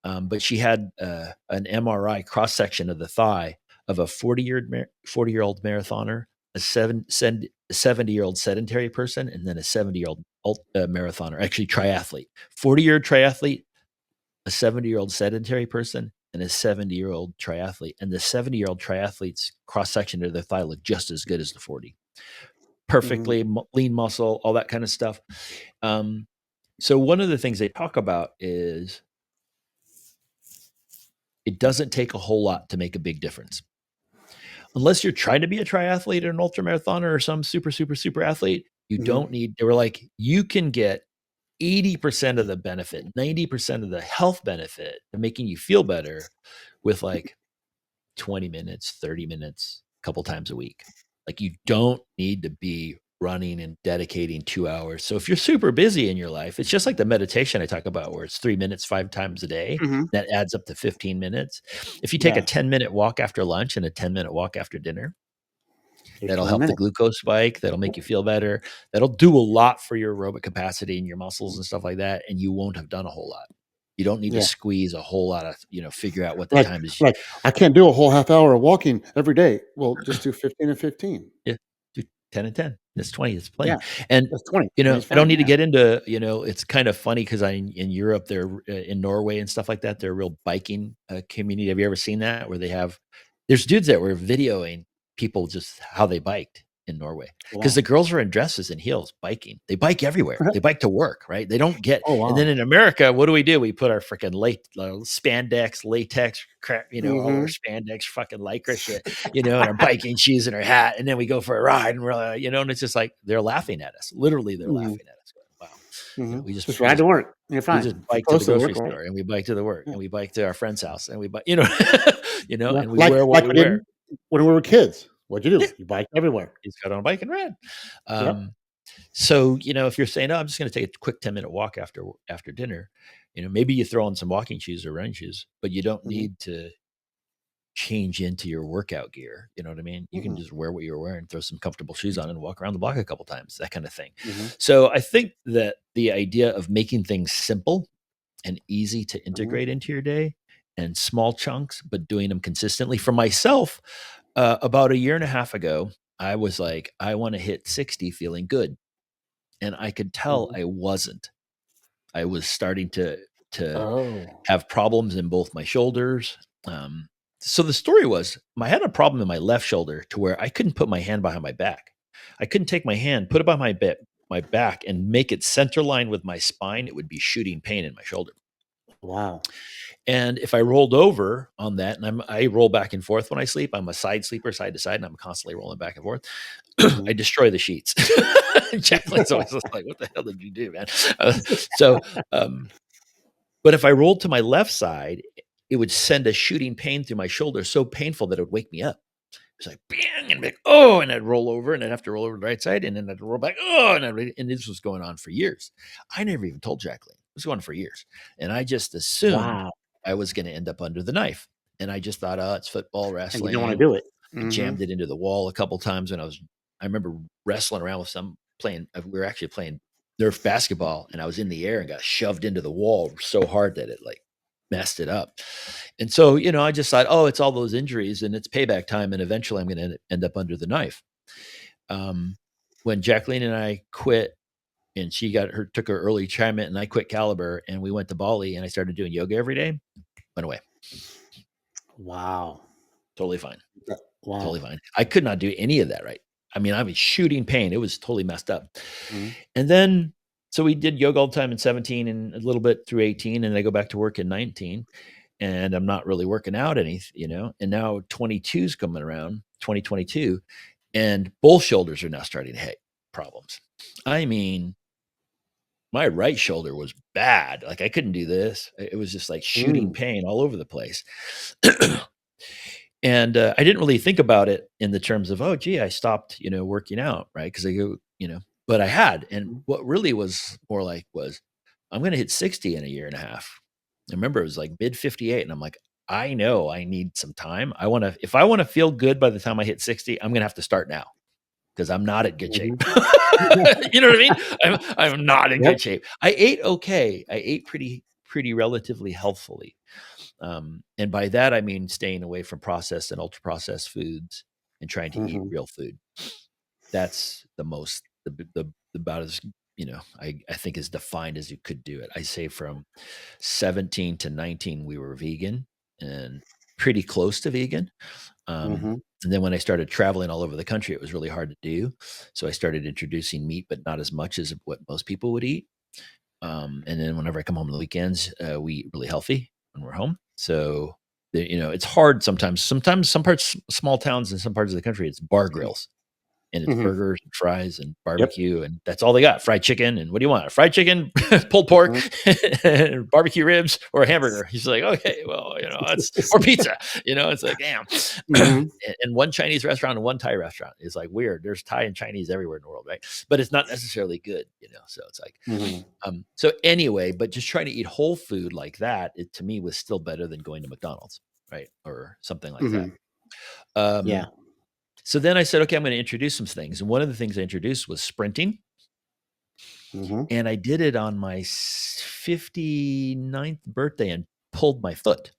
but she had an MRI cross section of the thigh of a 40-year-old marathoner, a 70-year-old sedentary person, and then a 70-year-old marathoner, actually triathlete. 40-year triathlete, a 70-year-old sedentary person, and a 70-year-old triathlete. And the 70-year-old triathlete's cross section of their thigh looked just as good as the 40. mhm. Perfectly lean muscle, all that kind of stuff. So one of the things they talk about is it doesn't take a whole lot to make a big difference. Unless you're trying to be a triathlete or an ultramarathoner or some super, super, super athlete, you Mhm. don't need, they were like, you can get 80% of the benefit, 90% of the health benefit of making you feel better with like 20 minutes, 30 minutes, a couple times a week. Like, you don't need to be running and dedicating 2 hours. So if you're super busy in your life, it's just like the meditation I talk about, where it's 3 minutes, 5 times a day. Mhm. That adds up to 15 minutes. If you take a Yeah. 10-minute walk after lunch and a 10-minute walk after dinner, Take that'll 20 help the minutes. glucose spike. That'll make you feel better. That'll do a lot for your aerobic capacity and your muscles and stuff like that. And you won't have done a whole lot. You don't need to Yeah. squeeze a whole lot of, figure out what the Like time is. like, I can't do a whole half hour of walking every day. Well, just do 15 and 15. Yeah, do 10 and 10. That's 20. That's plenty. Yeah. And, That's 20. 20 is I don't fine, need to yeah. get into, it's kind of funny because in Europe, they're in Norway and stuff like that. They're a real biking community. Have you ever seen that, where there's dudes that were videoing people just how they biked in Norway, because Wow. the girls are in dresses and heels biking. They bike everywhere. They bike to work, right? They don't get, Oh, and then wow. in America, what do? We put our freaking spandex, latex crap, all our Mhm. spandex fucking lycra shit, and our biking shoes and our hat, and then we go for a ride, and we're and it's just like they're laughing at us. Literally, they're Mhm. laughing at us. Going, wow, Mhm. we just Just we ride just to work. You're we just fine. If you're bike to the close to the grocery work, right? store, and we bike to the work, Yeah. and we bike to our friend's house, and we bike, Yeah. and we Like wear what like we we did wear. when we were kids. What'd you Yeah, do? You biked everywhere. he's got on a bike and ran. Yep. So, if you're saying, "Oh, I'm just going to take a quick 10-minute walk after dinner," maybe you throw on some walking shoes or running shoes, but you don't Mhm. need to change into your workout gear. You know what I mean? You can Mm-mm. just wear what you're wearing, throw some comfortable shoes on, and walk around the block a couple times, that kind of thing. Mhm. So I think that the idea of making things simple and easy to Mhm. integrate into your day, and small chunks, but doing them consistently. For myself, about a year and a half ago, I was like, I want to hit 60 feeling good. And I could tell Mhm. I wasn't. I was starting to Oh. have problems in both my shoulders. So the story was, I had a problem in my left shoulder to where I couldn't put my hand behind my back. I couldn't take my hand, put it by my back, and make it center line with my spine. It would be shooting pain in my shoulder. Wow. And if I rolled over on that, and I roll back and forth when I sleep, I'm a side sleeper, side to side, and I'm constantly rolling back and forth. I Mhm. destroy the sheets. Jacqueline's always just like, "What the hell did you do, man?" So, um, but if I rolled to my left side, it would send a shooting pain through my shoulder, so painful that it would wake me up. It's like, bang, and be like, oh, and I'd roll over, and I'd have to roll over to the right side, and then I'd roll back, oh, and this was going on for years. I never even told Jacqueline. It was going on for years. And I just assumed Wow. I was going to end up under the knife. And I just thought, oh, it's football, And you don't wanna wrestling. do it. I Mhm. jammed it into the wall a couple times when I remember wrestling around with some playing, we were actually playing Nerf basketball, and I was in the air and got shoved into the wall so hard that it like messed it up. And so, I just thought, oh, it's all those injuries and it's payback time. And eventually I'm going to end up under the knife. When Jacqueline and I quit and she took her early retirement and I quit Caliber and we went to Bali and I started doing yoga every day, went away. Wow. Totally fine. Wow. Totally fine. I could not do any of that right. I mean, I was shooting pain. It was totally messed up. Mm-hmm. And then, so we did yoga all the time in 17 and a little bit through 18. And I go back to work in 19 and I'm not really working out any, and now 22's coming around, 2022, and both shoulders are now starting to hit problems. I mean, my right shoulder was bad. Like I couldn't do this. It was just like shooting pain all over the place. And I didn't really think about it in the terms of, oh, gee, I stopped, working out, right? Because I go, but I had. And what really was more like was, I'm going to hit 60 in a year and a half. I remember it was like mid 58. And I'm like, I know I need some time. If I want to feel good by the time I hit 60, I'm going to have to start now because I'm not in good shape. You know what I mean? I'm not in good shape. I ate okay. I ate pretty relatively healthfully. And by that, I mean staying away from processed and ultra processed foods and trying to eat real food. That's about as, I think as defined as you could do it. I say from 17 to 19, we were vegan and pretty close to vegan. And then when I started traveling all over the country, it was really hard to do. So I started introducing meat, but not as much as what most people would eat. And then whenever I come home on the weekends, we eat really healthy when we're home. So, it's hard sometimes. Sometimes some parts, small towns in some parts of the country, it's bar grills. And it's burgers and fries and barbecue, and that's all they got. Fried chicken, and what do you want? Fried chicken, pulled pork, barbecue ribs, or a hamburger. He's like, okay, well, it's or pizza. It's like, damn. And one Chinese restaurant and one Thai restaurant is like weird. There's Thai and Chinese everywhere in the world, right? But it's not necessarily good, So it's like, so anyway, but just trying to eat whole food like that, it to me was still better than going to McDonald's, right, or something like that. Yeah. So then I said, okay, I'm going to introduce some things. And one of the things I introduced was sprinting. And I did it on my 59th birthday and pulled my foot.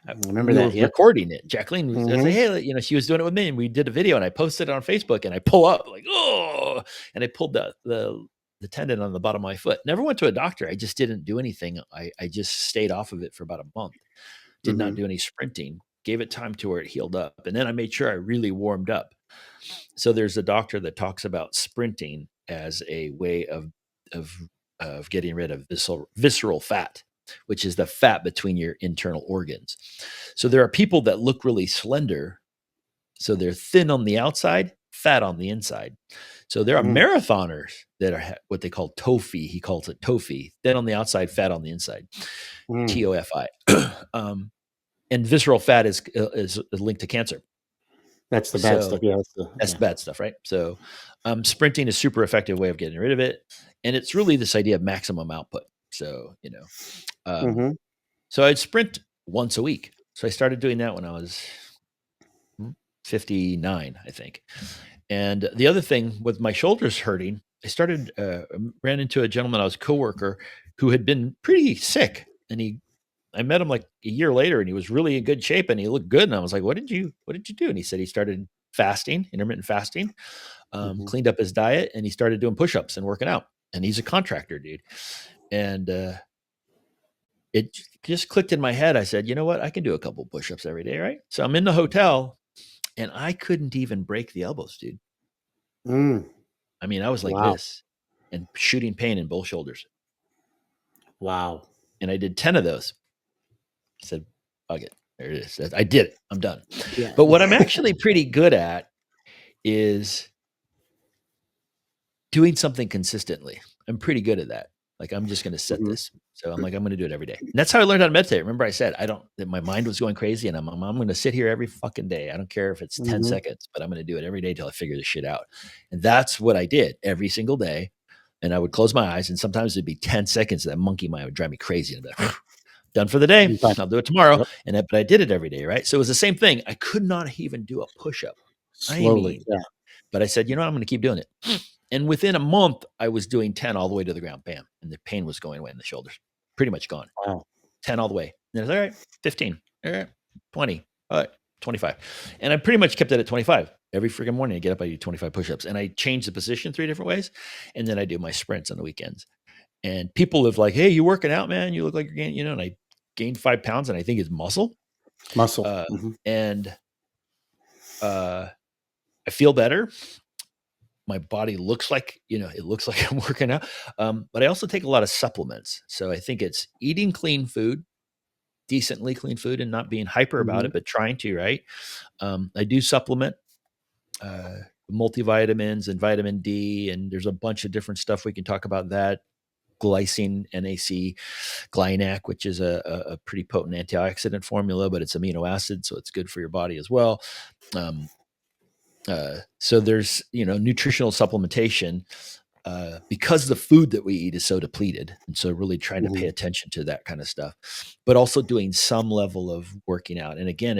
I remember that. Recording it. Jacqueline was like, hey, she was doing it with me and we did a video and I posted it on Facebook and I pull up like, oh, and I pulled the tendon on the bottom of my foot. Never went to a doctor. I just didn't do anything. I just stayed off of it for about a month. Did not do any sprinting. Gave it time to where it healed up. And then I made sure I really warmed up. So there's a doctor that talks about sprinting as a way of getting rid of visceral fat, which is the fat between your internal organs. So there are people that look really slender. So they're thin on the outside, fat on the inside. So there are marathoners that are what they call TOFI. He calls it TOFI, thin on the outside, fat on the inside, TOFI. And visceral fat is linked to cancer. That's the bad stuff. Yeah, that's the bad stuff, right? So, sprinting is super effective way of getting rid of it, and it's really this idea of maximum output. So, so I'd sprint once a week. So I started doing that when I was 59, I think. And the other thing with my shoulders hurting, I ran into a gentleman I was a coworker who had been pretty sick, and I met him like a year later and he was really in good shape and he looked good. And I was like, what did you do? And he said he started fasting, intermittent fasting, cleaned up his diet and he started doing push-ups and working out. And he's a contractor, dude. And it just clicked in my head. I said, you know what? I can do a couple push-ups every day, right? So I'm in the hotel and I couldn't even break the elbows, dude. I mean, I was like this and shooting pain in both shoulders. Wow. And I did 10 of those. I said, fuck it. There it is. I did it. I'm done. Yeah. But what I'm actually pretty good at is doing something consistently. I'm pretty good at that. Like, I'm just going to set this. So I'm like, I'm going to do it every day. And that's how I learned how to meditate. Remember I said, that my mind was going crazy and I'm going to sit here every fucking day. I don't care if it's 10 seconds, but I'm going to do it every day till I figure this shit out. And that's what I did every single day. And I would close my eyes and sometimes it'd be 10 seconds. That monkey mind would drive me crazy. And I'd be like, done for the day. I'll do it tomorrow. But I did it every day, right? So it was the same thing. I could not even do a push-up. Slowly, But I said, I'm going to keep doing it. And within a month, I was doing 10 all the way to the ground. Bam. And the pain was going away in the shoulders. Pretty much gone. Wow. 10 all the way. And I was like, all right, 15, all right, 20, all right, 25. And I pretty much kept it at 25. Every freaking morning I get up, I do 25 push-ups, and I change the position 3 different ways. And then I do my sprints on the weekends. And people have like, hey, you working out, man? You look like you're gaining, and I gained 5 pounds, and I think it's muscle. Muscle. And I feel better. My body looks like, it looks like I'm working out. But I also take a lot of supplements. So I think it's eating clean food, decently clean food, and not being hyper about it, but trying to, right? I do supplement multivitamins and vitamin D, and there's a bunch of different stuff we can talk about that. Glycine, NAC, Glynac, which is a pretty potent antioxidant formula, but it's amino acid, so it's good for your body as well. So there's, nutritional supplementation because the food that we eat is so depleted. And so really trying to pay attention to that kind of stuff, but also doing some level of working out. And again,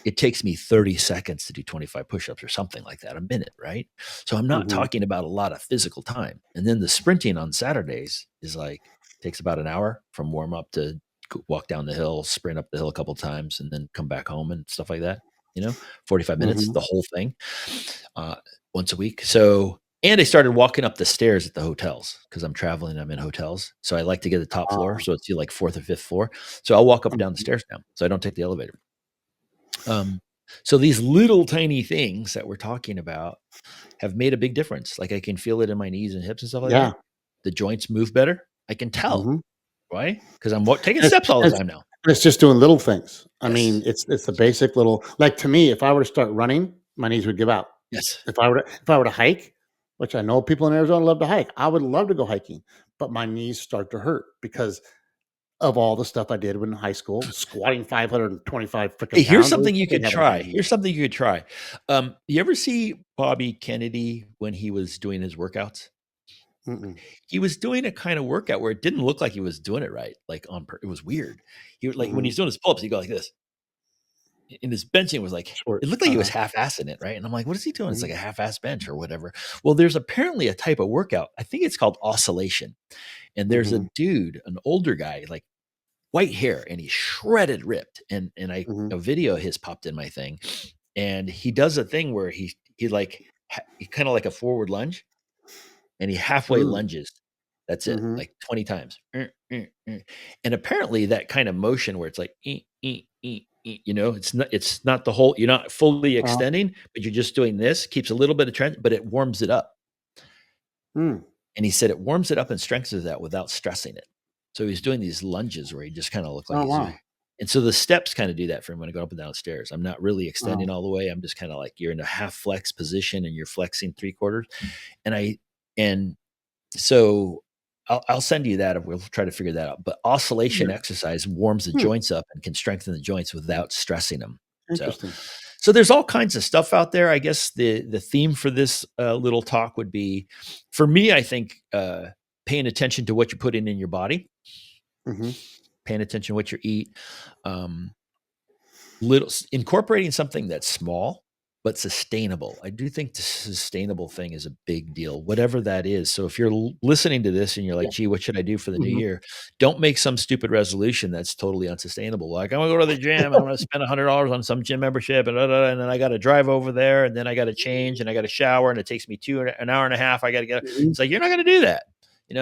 it takes me 30 seconds to do 25 push-ups or something like that, a minute, right? So I'm not talking about a lot of physical time. And then the sprinting on Saturdays is takes about an hour from warm up to walk down the hill, sprint up the hill a couple times, and then come back home and stuff like that. 45 minutes, the whole thing, once a week. So, and I started walking up the stairs at the hotels because I'm traveling. I'm in hotels. So I like to get the top floor. So it's like 4th or 5th floor. So I'll walk up and down the stairs now. So I don't take the elevator. So these little tiny things that we're talking about have made a big difference. Like I can feel it in my knees and hips and stuff like that. The joints move better. I can tell. Why? Because I'm taking steps all the time now. It's just doing little things. I mean, it's the basic little, like to me, if I were to start running, my knees would give out. Yes. If I were to hike, which I know people in Arizona love to hike, I would love to go hiking, but my knees start to hurt because of all the stuff I did when in high school, squatting 525 freaking pounds. Here's something you could try. You ever see Bobby Kennedy when he was doing his workouts? He was doing a kind of workout where it didn't look like he was doing it right. Like it was weird. He would when he's doing his pull-ups, he'd go like this. And his benching was like, it looked like he was half-assing it, right? And I'm like, what is he doing? It's like a half-ass bench or whatever. Well, there's apparently a type of workout. I think it's called oscillation. And there's a dude, an older guy, like white hair, and he's shredded ripped. And a video of his popped in my thing. And he does a thing where he kind of like a forward lunge, and he halfway lunges. That's it, like 20 times. And apparently that kind of motion where it's like, it's not the whole, you're not fully extending, but you're just doing this, keeps a little bit of trend, but it warms it up. And he said it warms it up and strengthens that without stressing it. So he's doing these lunges where he just kind of look like he's doing. And so the steps kind of do that for him when I go up and down stairs. I'm not really extending all the way. I'm just kind of like, you're in a half flex position and you're flexing 3/4. And so I'll send you that. We'll try to figure that out. But oscillation exercise warms the joints up and can strengthen the joints without stressing them. Interesting. So there's all kinds of stuff out there. I guess the theme for this little talk would be, for me, I think paying attention to what you're putting in your body, paying attention to what you eat, incorporating something that's small but sustainable. I do think the sustainable thing is a big deal, whatever that is. So if you're listening to this and you're like, gee, what should I do for the new year? Don't make some stupid resolution that's totally unsustainable. Like, I'm going to go to the gym and I'm going to spend $100 on some gym membership and then I got to drive over there and then I got to change and I got to shower and it takes me an hour and a half. I got to get, it's like, you're not going to do that,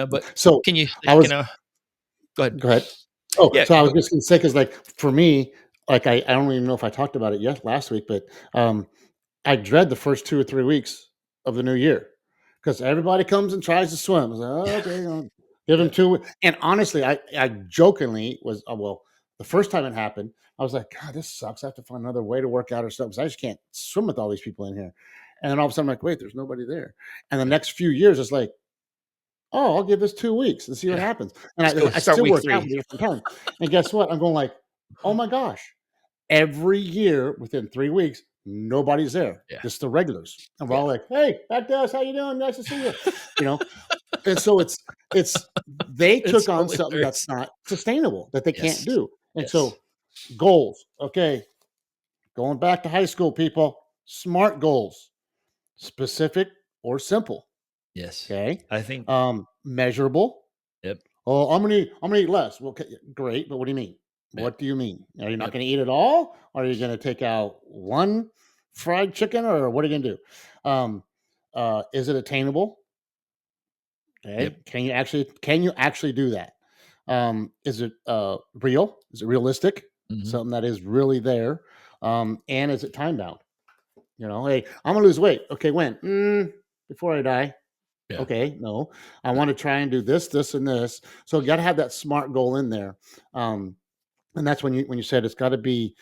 but so can you, go ahead. Oh, yeah, so I was just going to say, cause like for me, like, I don't even know if I talked about it last week, but, I dread the first 2 or 3 weeks of the new year because everybody comes and tries to swim. I was like, oh, okay, give them 2 weeks. And honestly, I jokingly was, the first time it happened, I was like, God, this sucks. I have to find another way to work out or something. I just can't swim with all these people in here. And then all of a sudden, I'm like, wait, there's nobody there. And the next few years, it's like, oh, I'll give this 2 weeks and see what happens. And I still work out different times. And guess what? I'm going like, oh my gosh, every year within 3 weeks, nobody's there. Just the regulars. And we're all like, hey, back to us. How you doing? Nice to see you. And so they took on something that's not sustainable, that they can't do. And so goals. Okay. Going back to high school, people, SMART goals, specific or simple. Yes. Okay. I think measurable. Yep. Oh, I'm gonna eat less. Well, okay, great, but what do you mean? Yeah. What do you mean? Are you not Yep. going to eat it all? Or are you going to take out one fried chicken, or what are you going to do? Um, is it attainable? Yep. Okay, can you actually do that? Is it real? Is it realistic? Mhm. Something that is really there, and is it time bound? You know, hey, I'm gonna lose weight. Okay, when? Before I die. Yeah. Okay, no, I Yeah. want to try and do this, this, and this. So you got to have that smart goal in there, um, and that's when you said it's got to be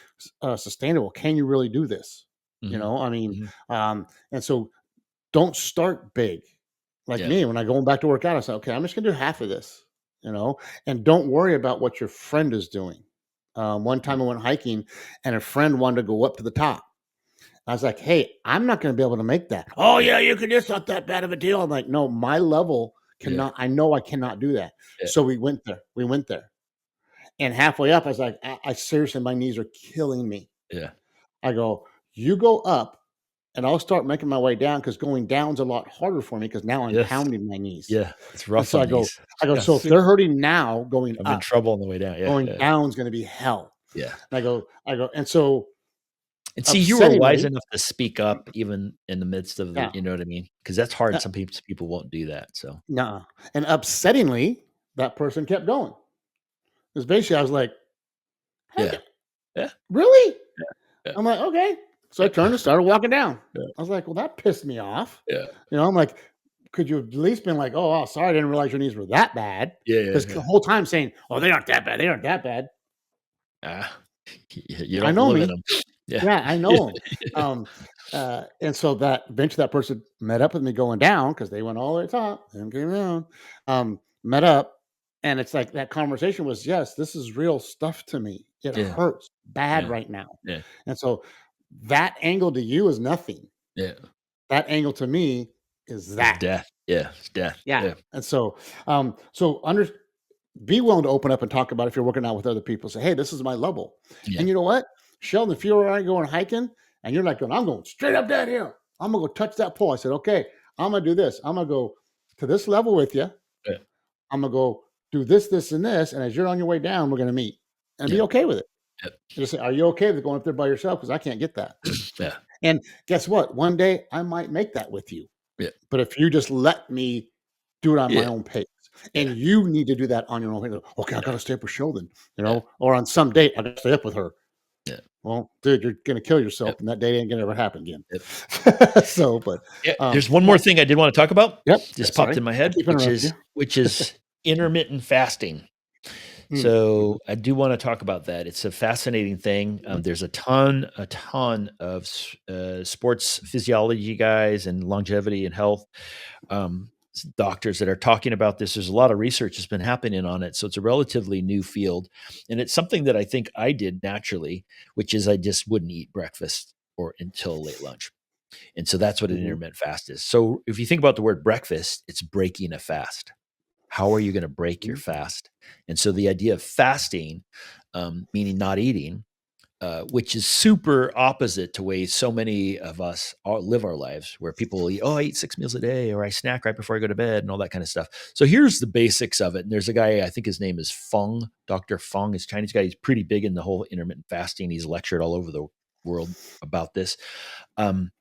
sustainable. Can you really do this? You Mhm. know, I mean, Mhm. and so don't start big. Like Yeah. me, when I go back to work out, I say, okay, I'm just gonna do half of this. You know, and don't worry about what your friend is doing. One Mm. time I went hiking, and a friend wanted to go up to the top. I was like, "Hey, I'm not gonna be able to make that." "Oh, yeah, you can. It's not that bad of a deal." I'm like, "No, my level Yeah. cannot. I know I cannot do that." Yeah. So we went there. We went there, and halfway up, I was like, "I seriously, my knees are killing me." Yeah. I go, "You go up, and I'll start making my way down because going down's a lot harder for me because now I'm Yes. pounding my knees." Yeah. It's And rough so on these. "So if Yes. they're hurting now, going I'm in up, trouble on the way down. Yeah. going Yeah. down's going to be hell." Yeah. And and so And see, you were wise upsettingly, enough to speak up even in the midst of the, yeah, you know what I mean? Because that's hard. uh, Some people won't do that. So nuh and upsettingly, that person kept going. Because basically, I was like, "Heck, yeah. Yeah. really?" Yeah. I'm like, "Okay." So I Yeah. turned and started walking down. Yeah. I was like, "Well, that pissed me off." Yeah. You know, I'm like, "Could you have at least been like, oh, wow, sorry, I didn't realize your knees were that bad?" Yeah. Because Yeah. the whole time saying, "Oh, they aren't that bad. They aren't that bad." Ah, you I don't know live in me. them. Yeah. Yeah, I know them. And so that eventually that person met up with me going down because they went all the way to the top and came down. Met up, and it's like that conversation was, yes, this is real stuff to me. It Yeah. hurts bad Yeah. right now. Yeah. And so that angle to you is nothing. Yeah. That angle to me is It's that. death. Yeah. It's death. Yeah. Yeah. And so under be willing to open up and talk about it if you're working out with other people. Say, hey, this is my level. Yeah. And you know what? Sheldon, if you and I going hiking and you're like going, I'm going straight up that hill. I'm gonna go touch that pole. I said, okay, I'm gonna do this. I'm gonna go to this level with you. Yeah. I'm gonna go do this, this, and this. And as you're on your way down, we're gonna meet and Yeah. be okay with it. Yeah. Just say, are you okay with going up there by yourself? Because I can't get that. Yeah. And guess what? One day I might make that with you. Yeah. But if you just let me do it on my Yeah. own pace, and Yeah. you need to do that on your own pace. Okay, I Yeah. got to stay up with Sheldon, Yeah. or on some date I got to stay up with her. Yeah. Well, dude, you're gonna kill Yep. yourself, and that date ain't gonna ever happen again. Yep. So, but Yeah. There's one more yeah, thing I did want to talk about. yep. Just popped Sorry, in my I head, keep which interrupting is you. which is intermittent fasting. Mm, So mhm, I do want to talk about that. It's a fascinating thing. mhm, There's a ton of sports physiology guys and longevity and health doctors that are talking about this. There's a lot of research that's been happening on it, so it's a relatively new field, and it's something that I think I did naturally, which is I just wouldn't eat breakfast or until late lunch, and so that's what an mhm, intermittent fast is. So if you think about the word breakfast, it's breaking a fast. How are you going to break your mhm, fast? And so the idea of fasting, meaning not eating, which is super opposite to ways so many of us live our lives, where people will eat, oh, I eat 6 meals a day, or I snack right before I go to bed, and all that kind of stuff. So here's the basics of it. And there's a guy, I think his name is Fung, Dr. Fung, is a Chinese guy. He's pretty big in the whole intermittent fasting. He's lectured all over the world about this. Um,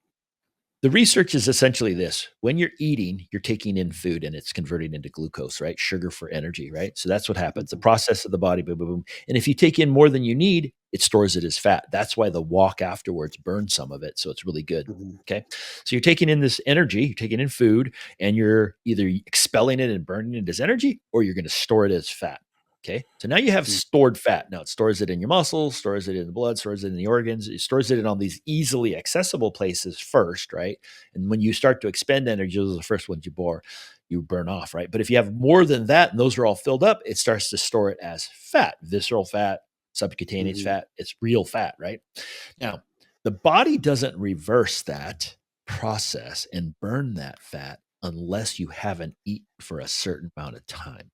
the research is essentially this: when you're eating, you're taking in food and it's converting into glucose, right? Sugar for energy, right? So that's what happens. The mhm, process of the body, boom, boom, boom. And if you take in more than you need, it stores it as fat. That's why the walk afterwards burns some of it. So it's really good. mhm, Okay. So you're taking in this energy, you're taking in food, and you're either expelling it and burning it as energy, or you're going to store it as fat. Okay. So now you have mhm, stored fat. Now it stores it in your muscles, stores it in the blood, stores it in the organs, it stores it in all these easily accessible places first, right? And when you start to expend energy, those are the first ones you burn off, right? But if you have more than that and those are all filled up, it starts to store it as fat, visceral fat, subcutaneous mhm, fat. It's real fat, right? Now, the body doesn't reverse that process and burn that fat unless you haven't eaten for a certain amount of time.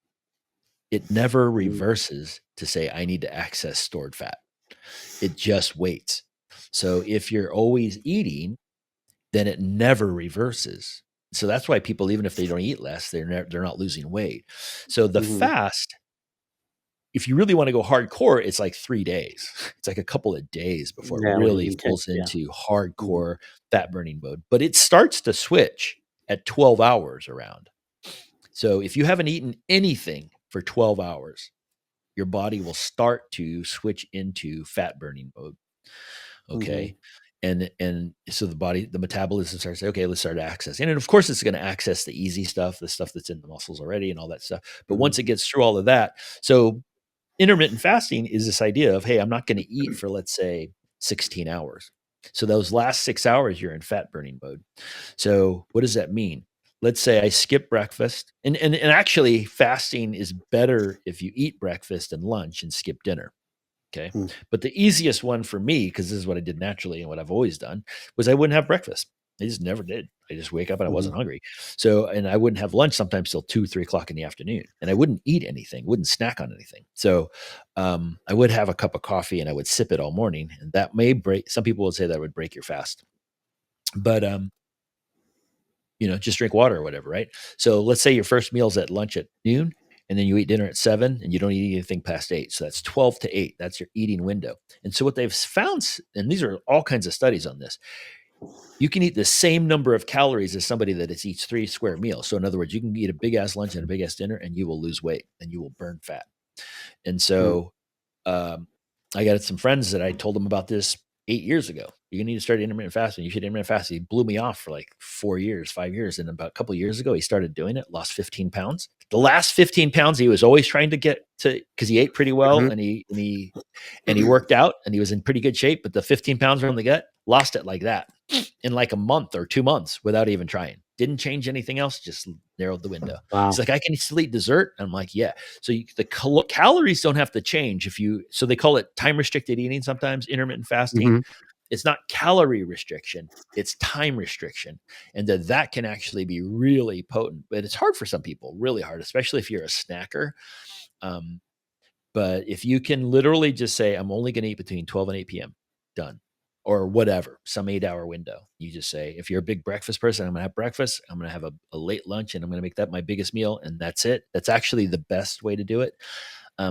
It never mhm, reverses to say, I need to access stored fat. It just waits. So if you're always eating, then it never reverses. So that's why people, even if they don't eat less, they're not losing weight. So the Mhm. fast, if you really want to go hardcore, it's like 3 days. It's like a couple of days before it Yeah, when you really intend, falls yeah. into Mhm. hardcore fat burning mode. But it starts to switch at 12 hours around. So if you haven't eaten anything for 12 hours, your body will start to switch into fat burning mode. Okay. And so the metabolism starts to say, okay, let's start accessing. And of course, it's going to access the easy stuff, the stuff that's in the muscles already and all that stuff. But Mhm. once it gets through all of that, so intermittent fasting is this idea of, hey, I'm not going to eat for, let's say, 16 hours. So those last 6 hours, you're in fat burning mode. So what does that mean? Let's say I skip breakfast, and actually fasting is better if you eat breakfast and lunch and skip dinner. Okay. Mm. But the easiest one for me, because this is what I did naturally and what I've always done, was I wouldn't have breakfast. I just never did. I just wake up and I wasn't Mhm. hungry. So, and I wouldn't have lunch sometimes till 2, 3 o'clock in the afternoon. And I wouldn't eat anything, wouldn't snack on anything. So I would have a cup of coffee and I would sip it all morning. And that may break, some people would say that would break your fast. But just drink water or whatever, right? So let's say your first meal's at lunch at noon, and then you eat dinner at 7, and you don't eat anything past 8. So that's 12 to 8. That's your eating window. And so what they've found, and these are all kinds of studies on this, you can eat the same number of calories as somebody that eats 3 square meals. So in other words, you can eat a big ass lunch and a big ass dinner, and you will lose weight and you will burn fat. And Mm. so I got some friends that I told them about this 8 years ago. You need to start intermittent fasting. You should intermittent fast. He blew me off for like 4 years, 5 years. And about a couple of years ago, he started doing it, lost 15 pounds. The last 15 pounds, he was always trying to get to, because he ate pretty well Mhm. and he worked out and he was in pretty good shape. But the 15 pounds from the gut, lost it like that in like a month or 2 months without even trying. Didn't change anything else, just narrowed the window. Wow. He's like, I can still eat dessert. I'm like, yeah. So the calories don't have to change so they call it time restricted eating sometimes, intermittent fasting. Mhm. It's not calorie restriction, it's time restriction. And that can actually be really potent, but it's hard for some people, really hard, especially if you're a snacker. But if you can literally just say, I'm only going to eat between 12 and 8 p.m., done, or whatever, some 8-hour window. You just say, if you're a big breakfast person, I'm going to have breakfast, I'm going to have a late lunch, and I'm going to make that my biggest meal. And that's it. That's actually the best way to do it.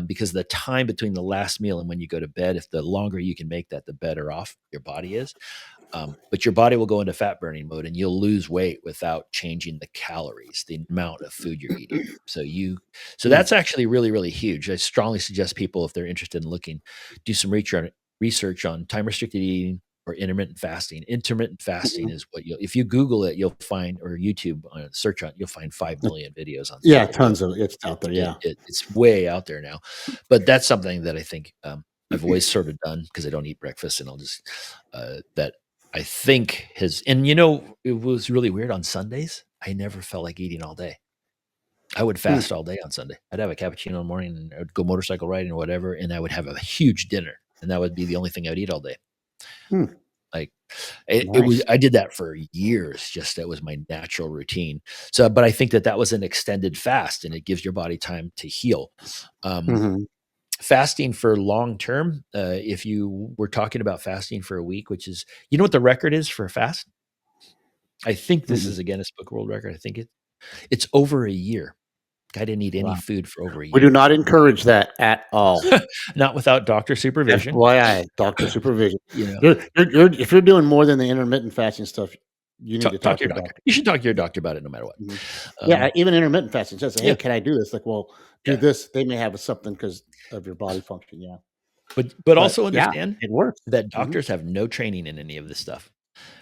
Because the time between the last meal and when you go to bed, if the longer you can make that, the better off your body is. But your body will go into fat burning mode and you'll lose weight without changing the calories, the amount of food you're eating. So Mm. that's actually really, really huge. I strongly suggest people, if they're interested in looking, do some research on time restricted eating or intermittent fasting. Intermittent fasting Mhm. is what if you Google it, you'll find, or YouTube search on, you'll find 5 million videos on Yeah, people doing tons of it's out there. it. Yeah. It's way out there now. But that's something that I think I've always sort of done because I don't eat breakfast, and I'll just that I think and it was really weird on Sundays. I never felt like eating all day. I would Hmm. fast all day on Sunday. I'd have a cappuccino in the morning and I would go motorcycle riding or whatever, and I would have a huge dinner, and that would be the only thing I'd eat all day. Hmm. Like it was, Nice. I did that for years. Just that was my natural routine. So, but I think that was an extended fast, and it gives your body time to heal. Mhm. Fasting for long term, if you were talking about fasting for a week, which is, you know what the record is for a fast? I think this Mhm. is a Guinness Book of World Record. I think it's over a year. I didn't eat any Wow. food for over a We do year. not encourage that at all. Not without doctor supervision. FYI, doctor supervision. You know, If you're doing more than the intermittent fasting stuff, you need to talk talk to to your a doctor. doctor. You should talk to your doctor about it no matter what. Mhm. Yeah, even intermittent fasting, just say, "Hey, Yeah, can I do this?" Like, "Well, do yeah. this." They may have something because of your body function, yeah. But But also yeah, understand it works. that Mhm. doctors have no training in any of this stuff.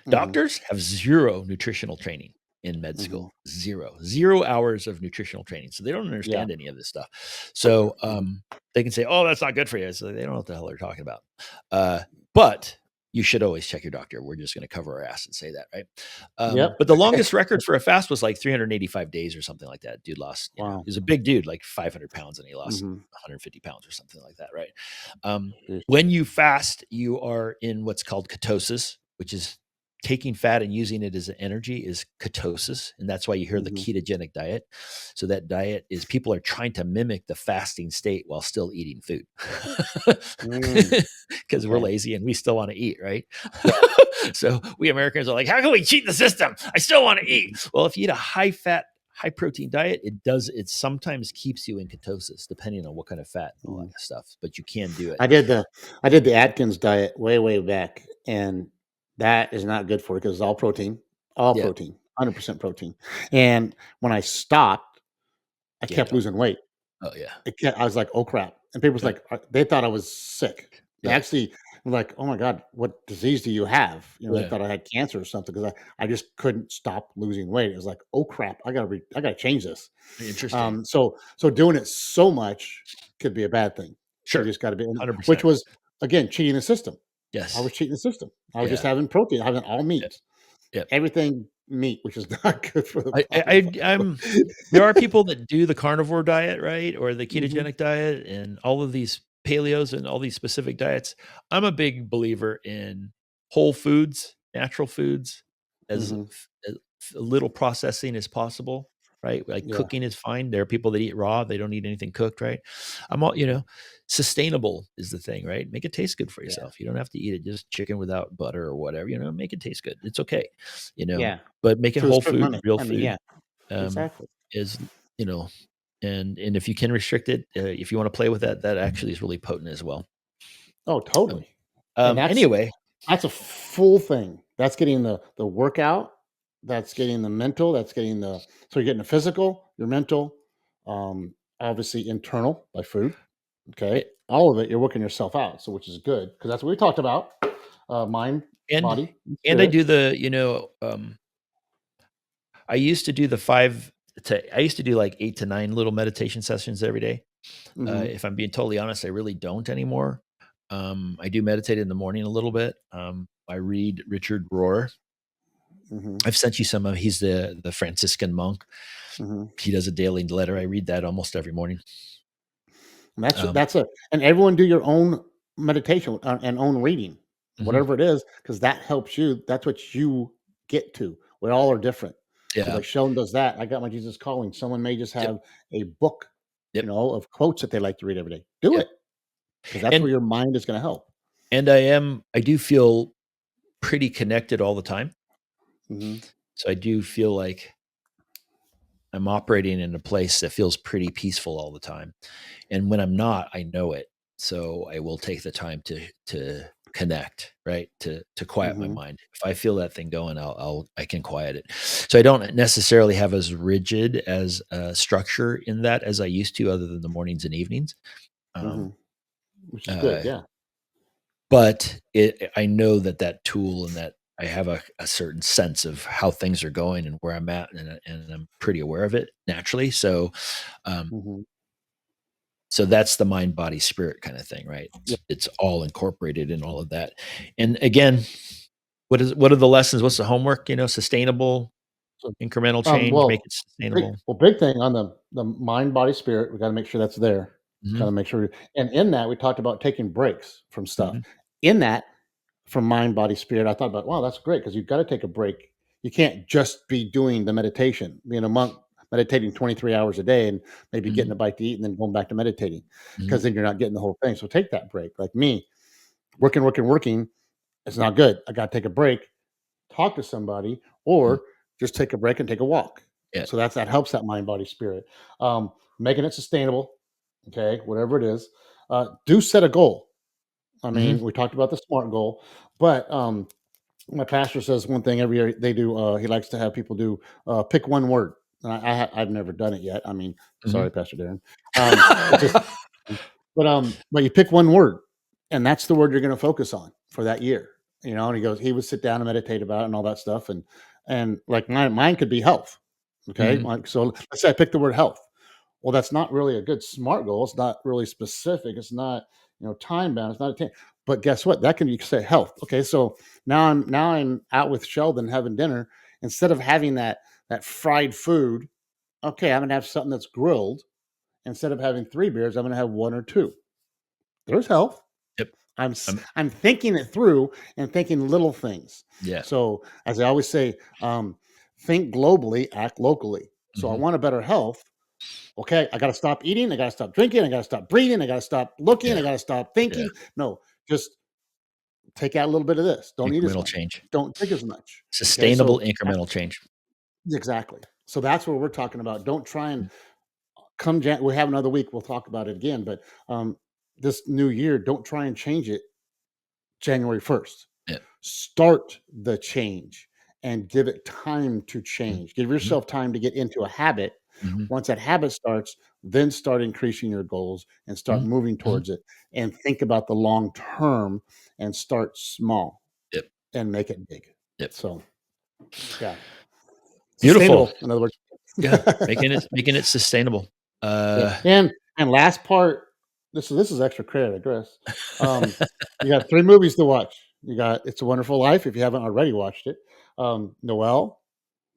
Mhm. Doctors have 0 nutritional training in med Mhm. school. 0 hours of nutritional training. So they don't Yeah. understand any of this stuff. So Mhm. they can say, "Oh, that's not good for you." So they don't know what the hell they're talking about. But you should always check your doctor. We're just going to cover our ass and say that, right? Yep. But the longest record for a fast was like 385 days or something like that. Dude lost, Wow. he was a big dude, like 500 pounds, and he lost Mhm. 150 pounds or something like that, right? Um, Yes. when you fast, you are in what's called ketosis, which is taking fat and using it as an energy is ketosis, and that's why you hear the Mhm. ketogenic diet. So that diet is people are trying to mimic the fasting state while still eating food Mm, because we're okay. lazy and we still want to eat, right? Yeah. So we Americans are like, how can we cheat the system? I still want to eat. Well, if you eat a high fat, high protein diet, it sometimes keeps you in ketosis depending on what kind of fat and all Mhm. that stuff, but you can do it. I did the Atkins diet way back, and that is not good for you because it's all Yeah. protein, 100% protein. And when I stopped, I Yeah. kept losing weight. Oh yeah. I was like, "Oh, crap." And people was Yeah. like, they thought I was sick. They Yeah. actually were like, "Oh my god, what disease do you have?" They Yeah. thought I had cancer or something because I just couldn't stop losing weight. It was like, "Oh, crap. I gotta change this." Interesting. So doing it so much could be a bad thing. You Sure. just gotta be, which 100%. was, again, cheating the system. I Yes. was cheating the system. I was just Yeah. having protein, having all Yep. meat, Yep. everything meat, which is not good for the I, I, body, by I- the I'm. way. There are people that do the carnivore diet, right, or the Mhm, ketogenic diet, and all of these paleos and all these specific diets. I'm a big believer in whole foods, natural foods, as mhm. as little processing as possible. Right, like Yeah, cooking is fine. There are people that eat raw; they don't eat anything cooked. Right, I'm all sustainable is the thing. Right, make it taste good for yeah, yourself. You don't have to eat it just chicken without butter or whatever. Make it taste good. It's okay. You know, yeah. but make it To a whole certain food, limit. real I mean, food yeah, um, exactly. is you know, and if you can restrict it, if you want to play with that, that actually is really potent as well. Oh, Um, totally. And anyway, that's a full thing. That's getting the workout, that's getting the mental, that's getting the so you're getting the physical, your mental, obviously internal by food. Okay. a- All of it, you're working yourself out. So which is good because that's what we talked about. Mind, and body, and and I spirit. do I used to do I used to do like 8 to 9 little meditation sessions every day. Hmm. If I'm being totally honest, I really don't anymore. I do meditate in the morning a little bit. I read Richard Rohr. Hmm. I've sent you some of. He's the Franciscan monk. Hmm. He does a daily letter. I read that almost every morning. And that's Um, that's a and everyone do your own meditation and own reading, mhm, whatever it is, because that helps you. That's what you get to. We all are different. Because yeah. like Sheldon does that. I got my Jesus calling. Someone may just Yep. have a book, Yep. of quotes that they like to read every day. Do Yep. it because that's where And your mind is going to help. I do feel pretty connected all the time. Hmm. So I do feel like I'm operating in a place that feels pretty peaceful all the time. And when I'm not, I know it. So I will take the time to connect, right? To quiet my Hmm. mind. If I feel that thing going, I can quiet it. So I don't necessarily have as rigid as a structure in that as I used to, other than the mornings and evenings. Hmm. Um, Which is good. uh, Yeah. but I know that tool and that I have a certain sense of how things are going and where I'm at, and I'm pretty aware of it naturally. Um, Hmm. so that's the mind, body, spirit kind of thing, right? Yeah. It's all incorporated in all of that. And again, what are the lessons? What's the homework? Sustainable, So, incremental change, make well, it sustainable. big thing on the mind, body, spirit. We got to make sure that's there. Got Hmm. to make sure. And in that, we talked about taking breaks from stuff. Hmm. In that, from mind, body, spirit, I thought about, wow, that's great because you've got to take a break. You can't just be doing the meditation, being a monk, meditating 23 hours a day and maybe getting Hmm. a bite to eat and then going back to meditating Hmm. because then you're not getting the whole thing. So take that break. Like me, working, it's not good. I got to take a break, talk to somebody, or just take a break and take a walk. Yeah. So that helps that mind, body, spirit. Making it sustainable, okay, whatever it is. Do set a goal. I Hmm. mean, we talked about the SMART goal, but my pastor says one thing every year they do. He likes to have people do pick one word. And I've never done it yet. I mean, Hmm. sorry, Pastor Darren. It's just, but you pick one word, and that's the word you're going to focus on for that year. And he would sit down and meditate about it and all that stuff, and like mine could be health. Okay, Hmm. so let's say I pick the word health. Well, that's not really a good SMART goal. It's not really specific. It's not time bound. It's not a but guess what? That can be say health. Okay, so now I'm out with Sheldon having dinner. Instead of having that fried food, okay, I'm gonna have something that's grilled. Instead of having 3 beers, I'm gonna have 1 or 2. There's health. Yep. I'm thinking it through and thinking little things. Yeah. So as I always say, think globally, act locally. So I Mhm. want a better health. Okay, I got to stop eating. I got to stop drinking. I got to stop breathing. I got to stop looking. Yeah. I got to stop Yeah. thinking. No, just take out a little bit of this. Don't eat as Incremental much. change. Don't drink as much. Okay, Sustainable so incremental change. exactly. So that's what we're talking about. Don't try and Mm. we have another week. We'll talk about it again. But this new year, don't try and change it January 1st. Yeah. Start the change and give it time to Mhm. change. Give Mhm. yourself time to get into a habit. Mhm. Once that habit starts, then start increasing your goals and start Mhm. moving Mhm. towards it and think about the long term and start small Yep. and make it big. Yep. So, yeah. Beautiful. Sustainable, in other words. Yeah. Making it sustainable. Yep. And last part, this is extra credit, I guess. You got 3 movies to watch. You got It's a Wonderful Life, if you haven't already watched it. Noelle,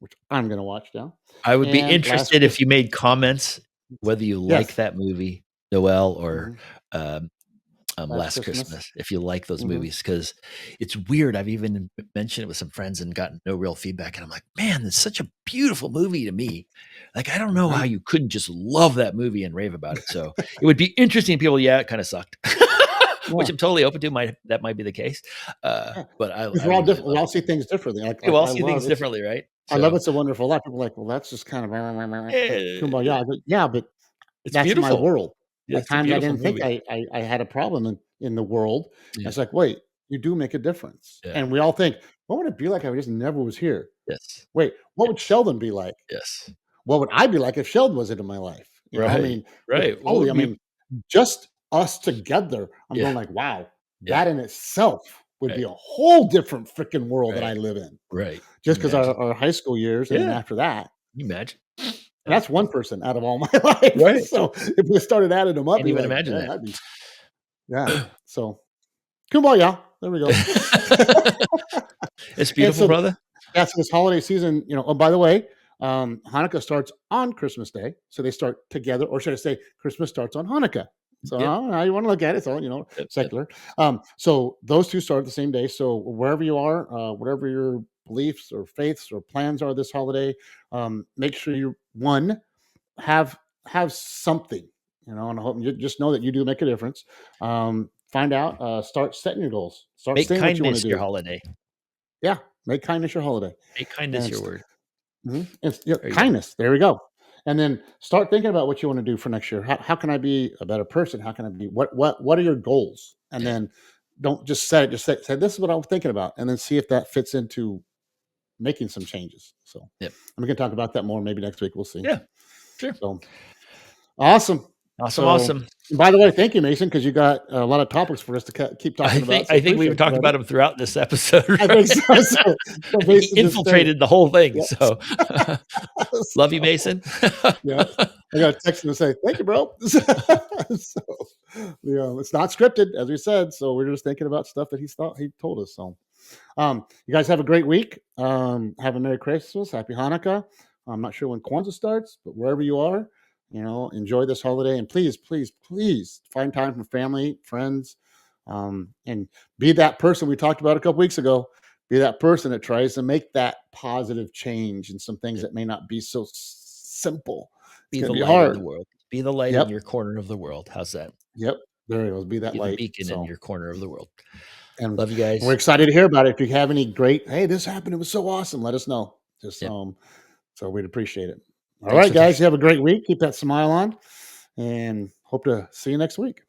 which I'm gonna watch now, I would be and Last interested if Christmas. you made comments whether you like Yes. that movie, Noelle, or Mhm. um, Last Last Christmas. Christmas, if you like those Mhm. movies, because it's weird. I've even mentioned it with some friends and gotten no real feedback, and I'm like, man, it's such a beautiful movie to me. Like, I don't know how I'm you couldn't just love that movie and rave about it. So it would be interesting. People, yeah, it kind of sucked, which yeah, I'm totally open to. That might be the case, yeah. but 'Cause I we're all really different. We loved all it. see things differently. We all see things differently, right? I love So It's a Wonderful Life. People are like, "Well, that's just kind of like eh, kumbaya." I go, "Yeah, but it's that's my beautiful. world." Yeah, At it's a times, I beautiful didn't think movie. I had a problem in the world. And Yeah, it's like, "Wait, you do make a difference." yeah, And we all think, "What would it be like if I just never was here?" yes, Wait, what would yes, Sheldon be like? yes. What would I be like if Sheldon was into my life? You know, I Right, mean, right. What totally. would I be? mean, just us together, I'm Yeah, going like, wow, yeah, that in itself would be right, a whole different freaking world that right, I live in. right. Can Just you because imagine? our high school years, and then Yeah, can after that, you imagine? and Yeah, that's one person out of all my life. right. So if we started adding them up, Can't be even like, imagine yeah, that. that'd be yeah. So kumbaya. There we go. It's And beautiful, so brother. that's this holiday season, oh, by the way, Hanukkah starts on Christmas Day. So they start together, or should I say Christmas starts on Hanukkah. So Yep, how you want to look at it, so yep, yep. secular. So those two start the same day. So wherever you are, whatever your beliefs or faiths or plans are this holiday, make sure you have have something, and I hope you just know that you do make a difference. Find out, start setting your goals, start Make saying what you want to kindness your do. holiday. Yeah, make kindness your holiday. Make kindness And your word. There you go. kindness. There we go. And then start thinking about what you want to do for next year. How can I be a better person? How can I be what are your goals? And Yeah, then don't just set it. Just say this is what I'm thinking about, and then see if that fits into making some changes. So, yep. and we can talk about that more maybe next week. We'll see. Yeah, sure. So awesome. Awesome, So, awesome. and by the way, thank you, Mason, because you got a lot of topics for us to keep talking about. So I think we've appreciate you, talked buddy. about them throughout this episode, I think right? so. So I think he Mason just stay. infiltrated the whole thing, Yeah. so love you, Mason. Yeah. I got to text him and say, "Thank you, bro." So, it's not scripted, as we said. So we're just thinking about stuff that he told us. So, you guys have a great week. Have a Merry Christmas, Happy Hanukkah. I'm not sure when Kwanzaa starts, but wherever you are, enjoy this holiday, and please, please, please find time for family, friends, and be that person we talked about a couple weeks ago. Be that person that tries to make that positive change in some things Yep. that may not be so simple. It's Be going the to be light in the hard. world. Be the light in Yep. your corner of the world. How's that? Yep. There it goes. Be that Be the light. beacon in So, your corner of the world. and Love you we're guys. excited to hear about it. If you have any great, hey, this happened. It was so awesome. Let us know. Just Yep. so we'd appreciate it. All Thanks right, for guys. texting. You have a great week. Keep that smile on, and hope to see you next week.